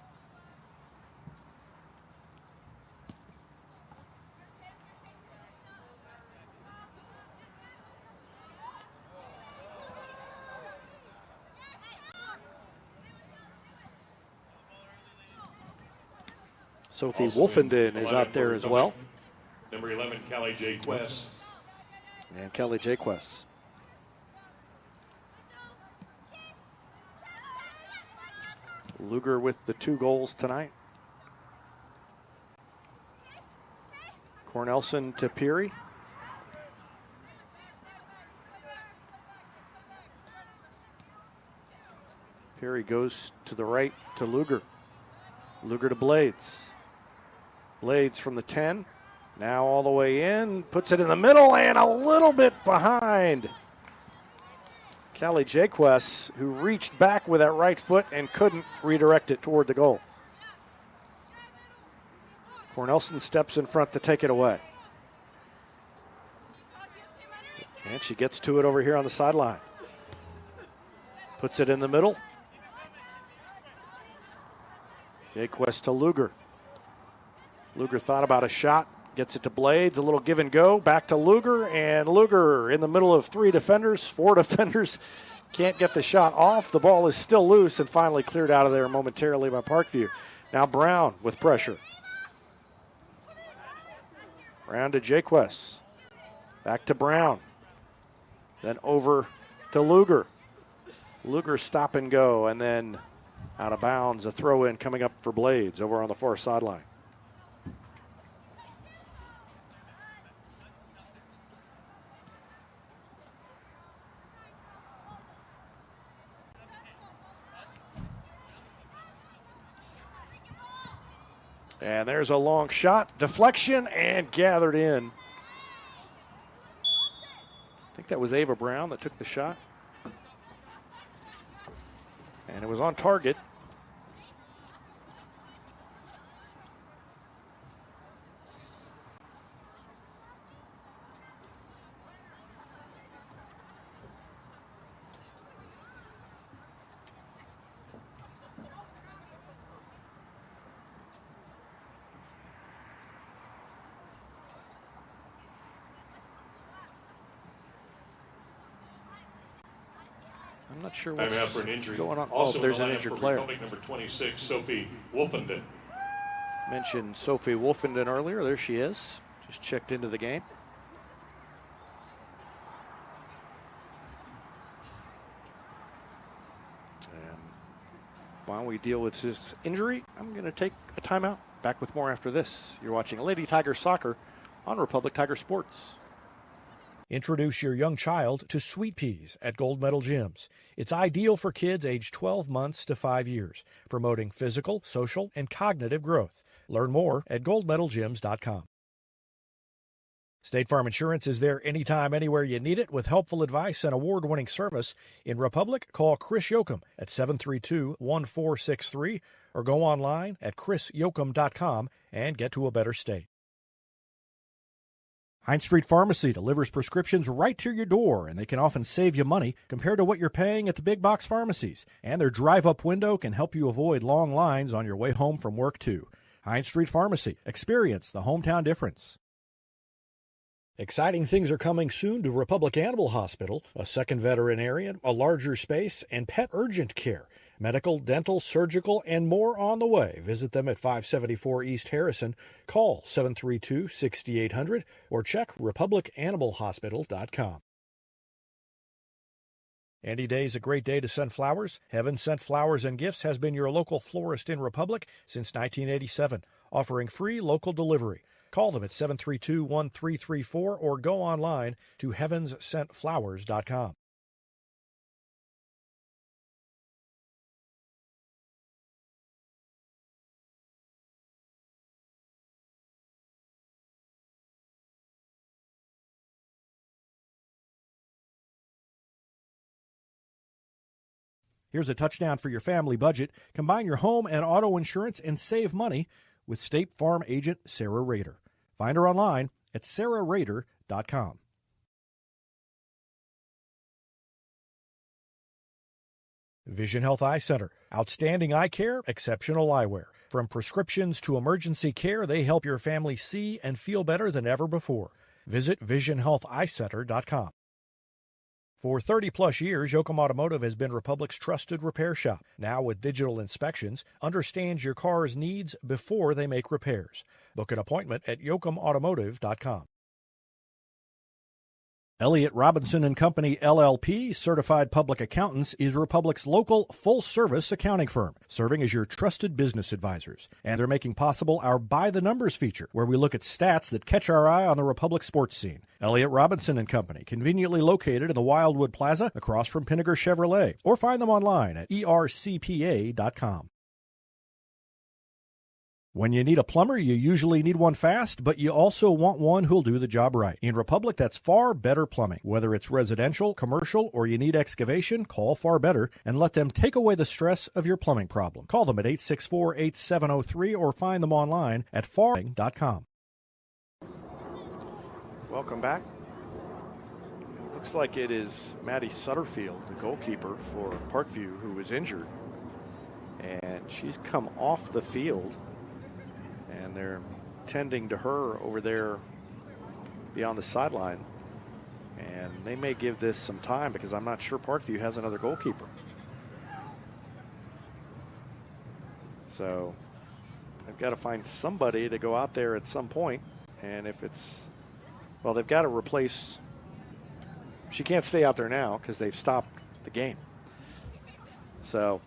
Sophie Also Wolfenden is 11 out there for as Republic. well. Number 11, Callie J. Quest. And Kelly Jaquess. Luger with the 2 goals tonight. Cornelson to Peary. Perry goes to the right to Luger. Luger to Blades. Blades from the 10. Now all the way in. Puts it in the middle and a little bit behind. Callie Jaquess, who reached back with that right foot and couldn't redirect it toward the goal. Cornelson steps in front to take it away. And she gets to it over here on the sideline. Puts it in the middle. Jaquess to Luger. Luger thought about a shot. Gets it to Blades. A little give and go. Back to Luger. And Luger in the middle of four defenders. Can't get the shot off. The ball is still loose and finally cleared out of there momentarily by Parkview. Now Brown with pressure. Brown to Jaquess. Back to Brown. Then over to Luger. Luger stop and go, and then out of bounds, a throw in coming up for Blades over on the far sideline. And there's a long shot, deflection, and gathered in. I think that was Ava Brown that took the shot. And it was on target. I'm not sure what's out for an injury. going on. Also there's in the an lineup injured for player. Republic, number 26, Sophie Wolfenden. Mentioned Sophie Wolfenden earlier. There she is. Just checked into the game. And while we deal with this injury, I'm going to take a timeout. Back with more after this. You're watching Lady Tiger Soccer on Republic Tiger Sports. Introduce your young child to Sweet Peas at Gold Medal Gyms. It's ideal for kids aged 12 months to 5 years, promoting physical, social, and cognitive growth. Learn more at goldmedalgyms.com. State Farm Insurance is there anytime, anywhere you need it with helpful advice and award-winning service. In Republic, call Chris Yoakum at 732-1463 or go online at chrisyoakum.com and get to a better state. Heinz Street Pharmacy delivers prescriptions right to your door, and they can often save you money compared to what you're paying at the big box pharmacies. And their drive-up window can help you avoid long lines on your way home from work, too. Heinz Street Pharmacy. Experience the hometown difference. Exciting things are coming soon to Republic Animal Hospital, a second veterinarian, a larger space, and pet urgent care. Medical, dental, surgical, and more on the way. Visit them at 574 East Harrison. Call 732-6800 or check republicanimalhospital.com. Any day is a great day to send flowers. Heaven Sent Flowers and Gifts has been your local florist in Republic since 1987, offering free local delivery. Call them at 732-1334 or go online to heavenssentflowers.com. Here's a touchdown for your family budget. Combine your home and auto insurance and save money with State Farm agent Sarah Rader. Find her online at sarahrader.com. Vision Health Eye Center. Outstanding eye care, exceptional eyewear. From prescriptions to emergency care, they help your family see and feel better than ever before. Visit visionhealtheyecenter.com. For 30-plus years, Yoakum Automotive has been Republic's trusted repair shop. Now with digital inspections, understands your car's needs before they make repairs. Book an appointment at yoakumautomotive.com. Elliott Robinson and Company LLP, Certified Public Accountants, is Republic's local full-service accounting firm, serving as your trusted business advisors. And they're making possible our By the Numbers feature, where we look at stats that catch our eye on the Republic sports scene. Elliott Robinson and Company, conveniently located in the Wildwood Plaza across from Pinnaker Chevrolet, or find them online at ercpa.com. When you need a plumber, you usually need one fast, but you also want one who'll do the job right. In Republic, that's Far Better Plumbing. Whether it's residential, commercial, or you need excavation, call Far Better and let them take away the stress of your plumbing problem. Call them at 864-8703 or find them online at far.com. Welcome back. It looks like it is Maddie Sutterfield, the goalkeeper for Parkview, who was injured. And she's come off the field. And they're tending to her over there beyond the sideline. And they may give this some time because I'm not sure Parkview has another goalkeeper. So they've got to find somebody to go out there at some point. And if it's, well, they've got to replace, she can't stay out there now because they've stopped the game. So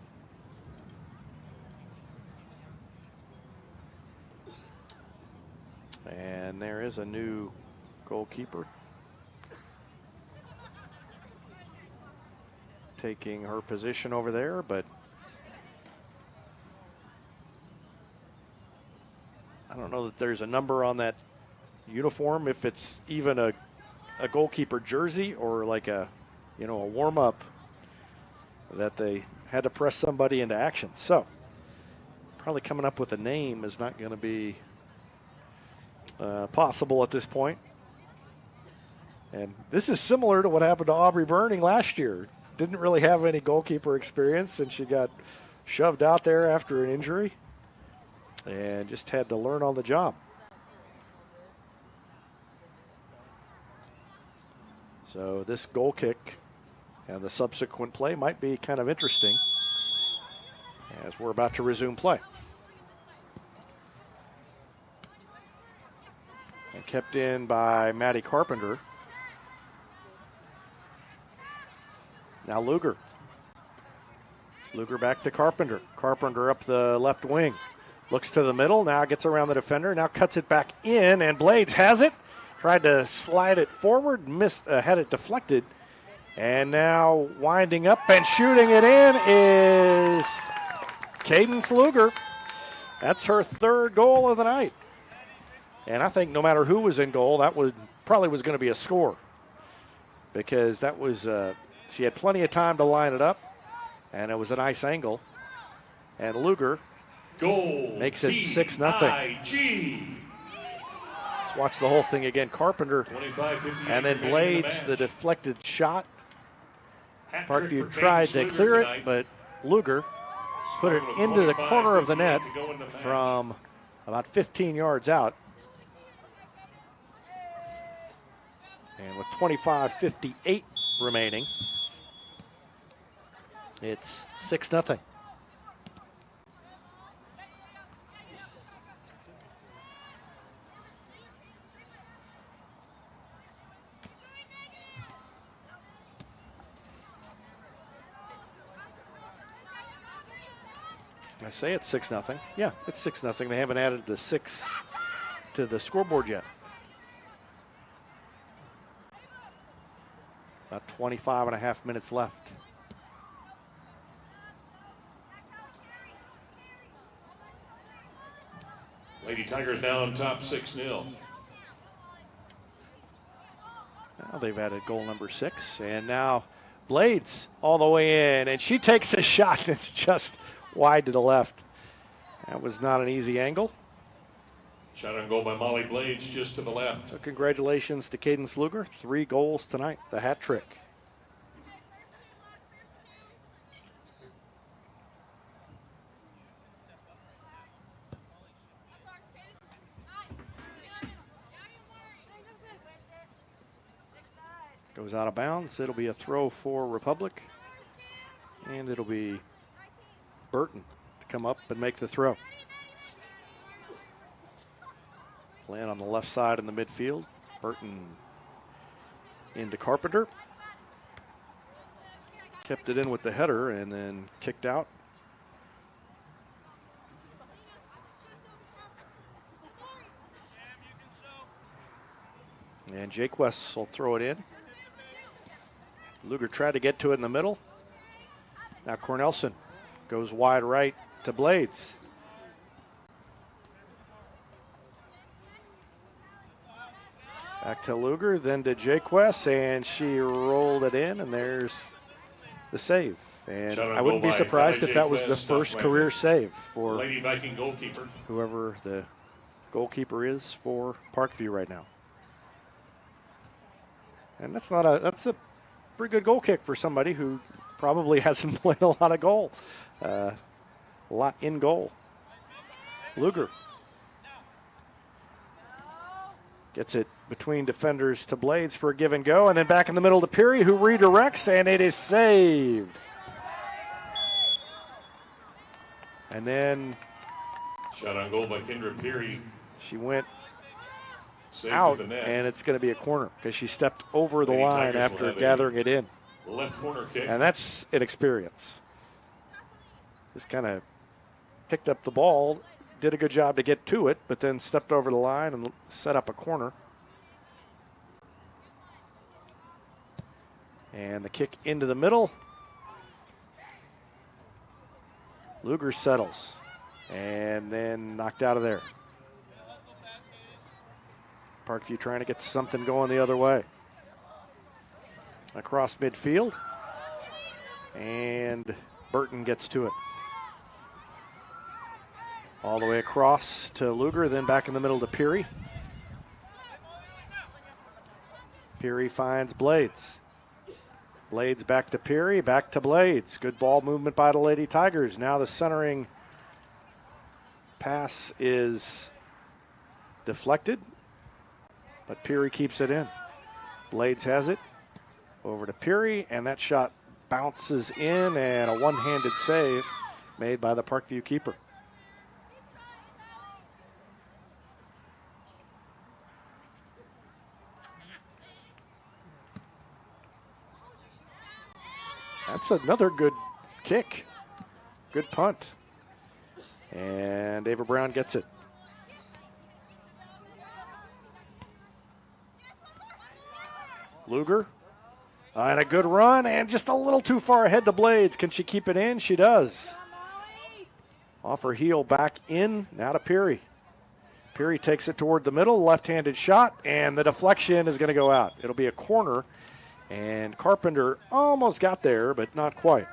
and there is a new goalkeeper taking her position over there, but I don't know that there's a number on that uniform, if it's even a goalkeeper jersey or like a, you know, a warm-up that they had to press somebody into action. So probably coming up with a name is not going to be possible at this point. And this is similar to what happened to Aubrey Burning last year. Didn't really have any goalkeeper experience, and she got shoved out there after an injury and just had to learn on the job. So this goal kick and the subsequent play might be kind of interesting as we're about to resume play. And kept in by Maddie Carpenter. Now Luger. Luger back to Carpenter. Carpenter up the left wing. Looks to the middle, now gets around the defender, now cuts it back in, and Blades has it. Tried to slide it forward, missed, had it deflected. And now winding up and shooting it in is Cadence Luger. That's her third goal of the night. And I think no matter who was in goal, that was probably was going to be a score, because that was she had plenty of time to line it up, and it was a nice angle. And Luger makes it 6-0. Let's watch the whole thing again. Carpenter and then Blades, the deflected shot. Parkview tried to clear it, but Luger put it into the corner of the net from about 15 yards out. And with 25:58 remaining, it's 6-0. I say it's 6-0. Yeah, it's 6-0. They haven't added the 6 to the scoreboard yet. About 25 and a half minutes left. Lady Tigers now on top 6-0. Now they've added goal number 6, and now Blades all the way in, and she takes a shot that's just wide to the left. That was not an easy angle. Shot on goal by Molly Blades just to the left. So congratulations to Cadence Luger. 3 goals tonight, the hat trick. Goes out of bounds. It'll be a throw for Republic. And it'll be Burton to come up and make the throw. Playing on the left side in the midfield. Burton into Carpenter. Kept it in with the header and then kicked out. And Jake West will throw it in. Luger tried to get to it in the middle. Now Cornelson goes wide right to Blades. Back to Luger, then to Jake West, and she rolled it in, and there's the save. And I wouldn't be surprised if that was the first career save for Lady Viking goalkeeper. Whoever the goalkeeper is for Parkview right now. And that's a pretty good goal kick for somebody who probably hasn't played a lot of goal. A lot in goal. Luger gets it between defenders to Blades for a give and go, and then back in the middle to Peary, who redirects, and it is saved. And then Shot on goal by Kendra Peary. she went Saved out, to the net. and it's going to be a corner because she stepped over the Lady line Tigers will after have a gathering it in. Left corner kick. And that's an experience. Just kind of picked up the ball, did a good job to get to it, but then stepped over the line and set up a corner. And the kick into the middle. Luger settles and then knocked out of there. Parkview trying to get something going the other way. Across midfield. And Burton gets to it. All the way across to Luger, then back in the middle to Peary. Peary finds Blades. Blades back to Peary, back to Blades. Good ball movement by the Lady Tigers. Now the centering pass is deflected, but Peary keeps it in. Blades has it over to Peary, and that shot bounces in, and a one-handed save made by the Parkview keeper. That's another good kick. Good punt. And Ava Brown gets it. Luger. And a good run, and just a little too far ahead to Blades. Can she keep it in? She does. Off her heel, back in, now to Peary. Peary takes it toward the middle, left-handed shot, and the deflection is going to go out. It'll be a corner, and Carpenter almost got there, but not quite.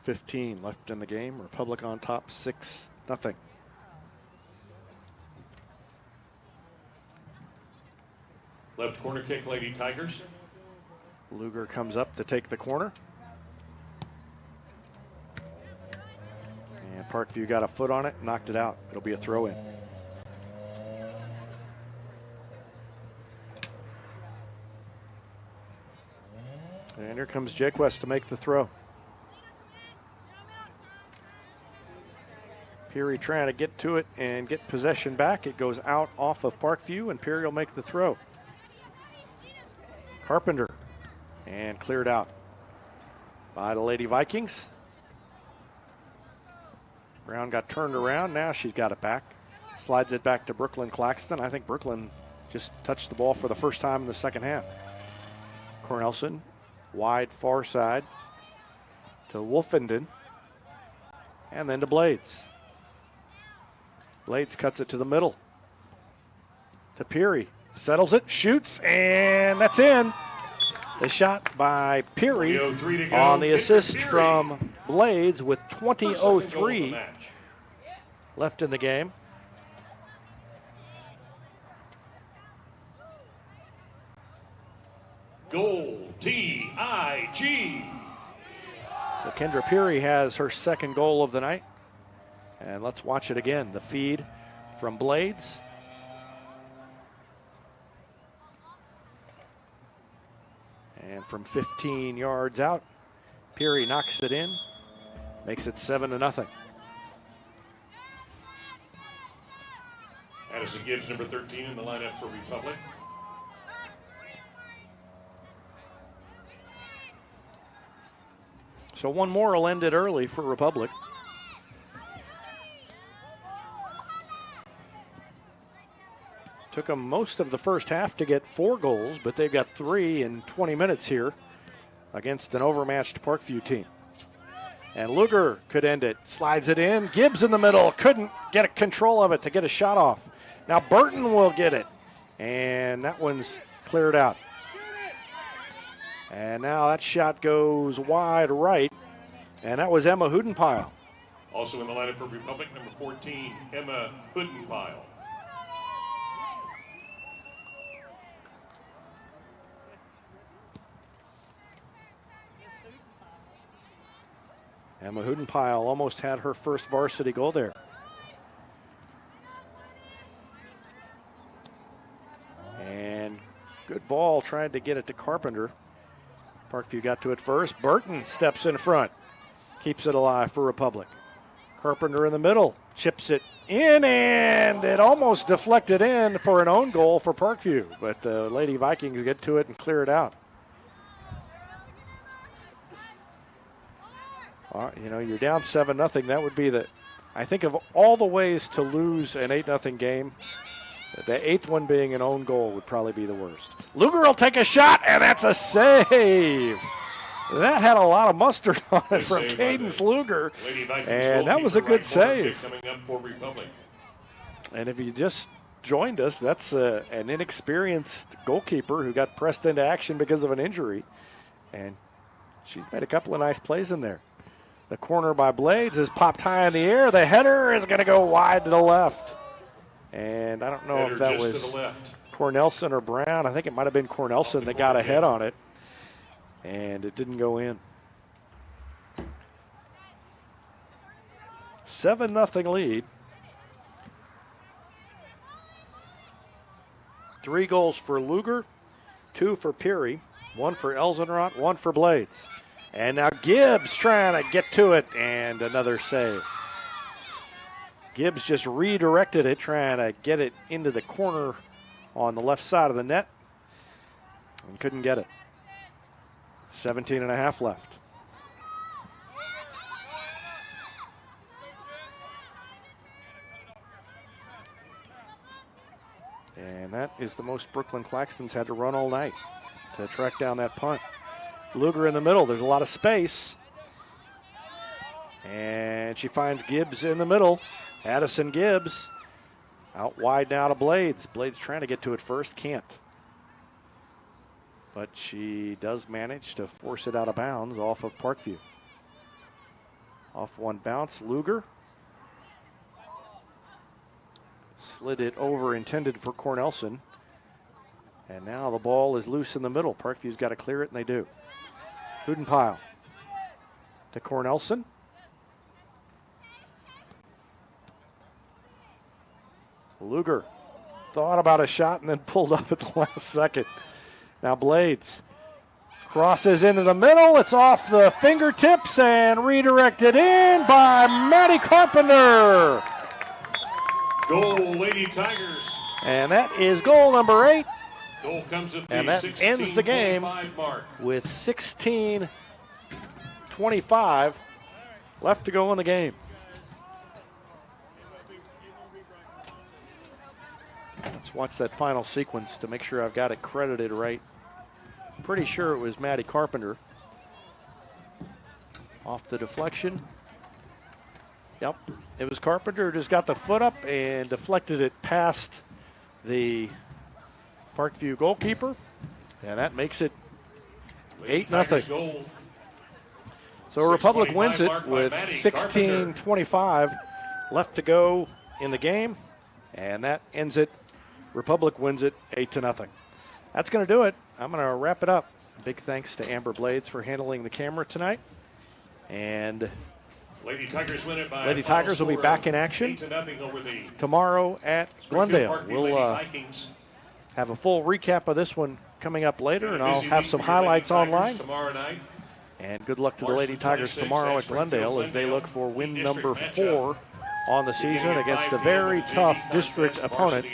.15 left in the game. Republic on top, 6-0. Left corner kick, Lady Tigers. Luger comes up to take the corner. And Parkview got a foot on it, knocked it out. It'll be a throw in. And here comes Jake West to make the throw. Peary trying to get to it and get possession back. It goes out off of Parkview, and Peary will make the throw. Carpenter, and cleared out by the Lady Vikings. Brown got turned around. Now she's got it back. Slides it back to Brooklyn Claxton. I think Brooklyn just touched the ball for the first time in the second half. Cornelson, wide far side to Wolfenden, and then to Blades. Blades cuts it to the middle to Peary. Settles it, shoots, and that's in. The shot by Peary on the assist from Blades with 20:03 left in the game. Goal, T-I-G. So Kendra Peary has her second goal of the night. And let's watch it again. The feed from Blades. And from 15 yards out, Peary knocks it in, makes it 7-0. Addison Gibbs, number 13, in the lineup for Republic. So one more will end it early for Republic. Took them most of the first half to get 4 goals, but they've got 3 in 20 minutes here against an overmatched Parkview team. And Luger could end it. Slides it in. Gibbs in the middle. Couldn't get control of it to get a shot off. Now Burton will get it. And that one's cleared out. And now that shot goes wide right. And that was Emma Hudenpile. Also in the lineup for Republic, number 14, Emma Hudenpile. Emma Hudenpile almost had her first varsity goal there. And good ball, tried to get it to Carpenter. Parkview got to it first. Burton steps in front, keeps it alive for Republic. Carpenter in the middle, chips it in, and it almost deflected in for an own goal for Parkview, but the Lady Vikings get to it and clear it out. You know, you're down 7-0. That would be I think of all the ways to lose an 8-0 game, the 8th one being an own goal would probably be the worst. Luger will take a shot, and that's a save. That had a lot of mustard on it from Cadence Luger, and that was a good save. Coming up for Republic. And if you just joined us, that's an inexperienced goalkeeper who got pressed into action because of an injury, and she's made a couple of nice plays in there. The corner by Blades is popped high in the air. The header is going to go wide to the left. And I don't know if that was Cornelson or Brown. I think it might have been Cornelson that got ahead on it. And it didn't go in. 7-0 lead. 3 goals for Luger, 2 for Peary, 1 for Elzenrot, 1 for Blades. And now Gibbs trying to get to it, and another save. Gibbs just redirected it, trying to get it into the corner on the left side of the net, and couldn't get it. 17.5 left. And that is the most Brooklyn Claxtons had to run all night to track down that punt. Luger in the middle. There's a lot of space. And she finds Gibbs in the middle. Addison Gibbs out wide now to Blades. Blades trying to get to it first, can't. But she does manage to force it out of bounds off of Parkview. Off one bounce, Luger. Slid it over, intended for Cornelson. And now the ball is loose in the middle. Parkview's got to clear it, and they do. Hudenpile to Cornelson. Luger thought about a shot and then pulled up at the last second. Now Blades crosses into the middle. It's off the fingertips and redirected in by Maddie Carpenter. Goal, Lady Tigers. And that is goal number 8. Goal comes at and the that ends the game mark. with 16:25 left to go in the game. Let's watch that final sequence to make sure I've got it credited right. Pretty sure it was Maddie Carpenter. Off the deflection. Yep, it was Carpenter, just got the foot up and deflected it past the Parkview goalkeeper, and that makes it 8-0. So Republic wins it with 16:25 left to go in the game, and that ends it. Republic wins it 8-0. That's going to do it. I'm going to wrap it up. Big thanks to Amber Blades for handling the camera tonight, and Lady Tigers win it by Lady Tigers will be back in action tomorrow at Glendale. We'll have a full recap of this one coming up later, and I'll have some highlights online. Tomorrow night. And good luck to the Lady Tigers tomorrow at Glendale as they look for win number 4 on the season against a very tough district opponent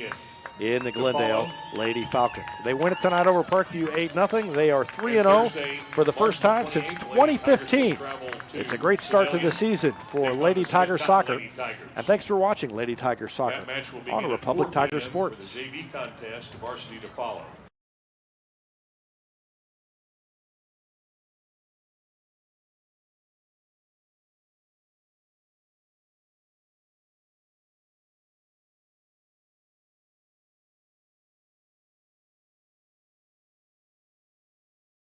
in the Glendale Lady Falcons. They win it tonight over Parkview 8-0. They are 3-0 for the first time since 2015. It's a great start to the season for Lady Tiger Soccer. And thanks for watching Lady Tiger Soccer on Republic Tiger Sports. The JV contest, varsity to follow.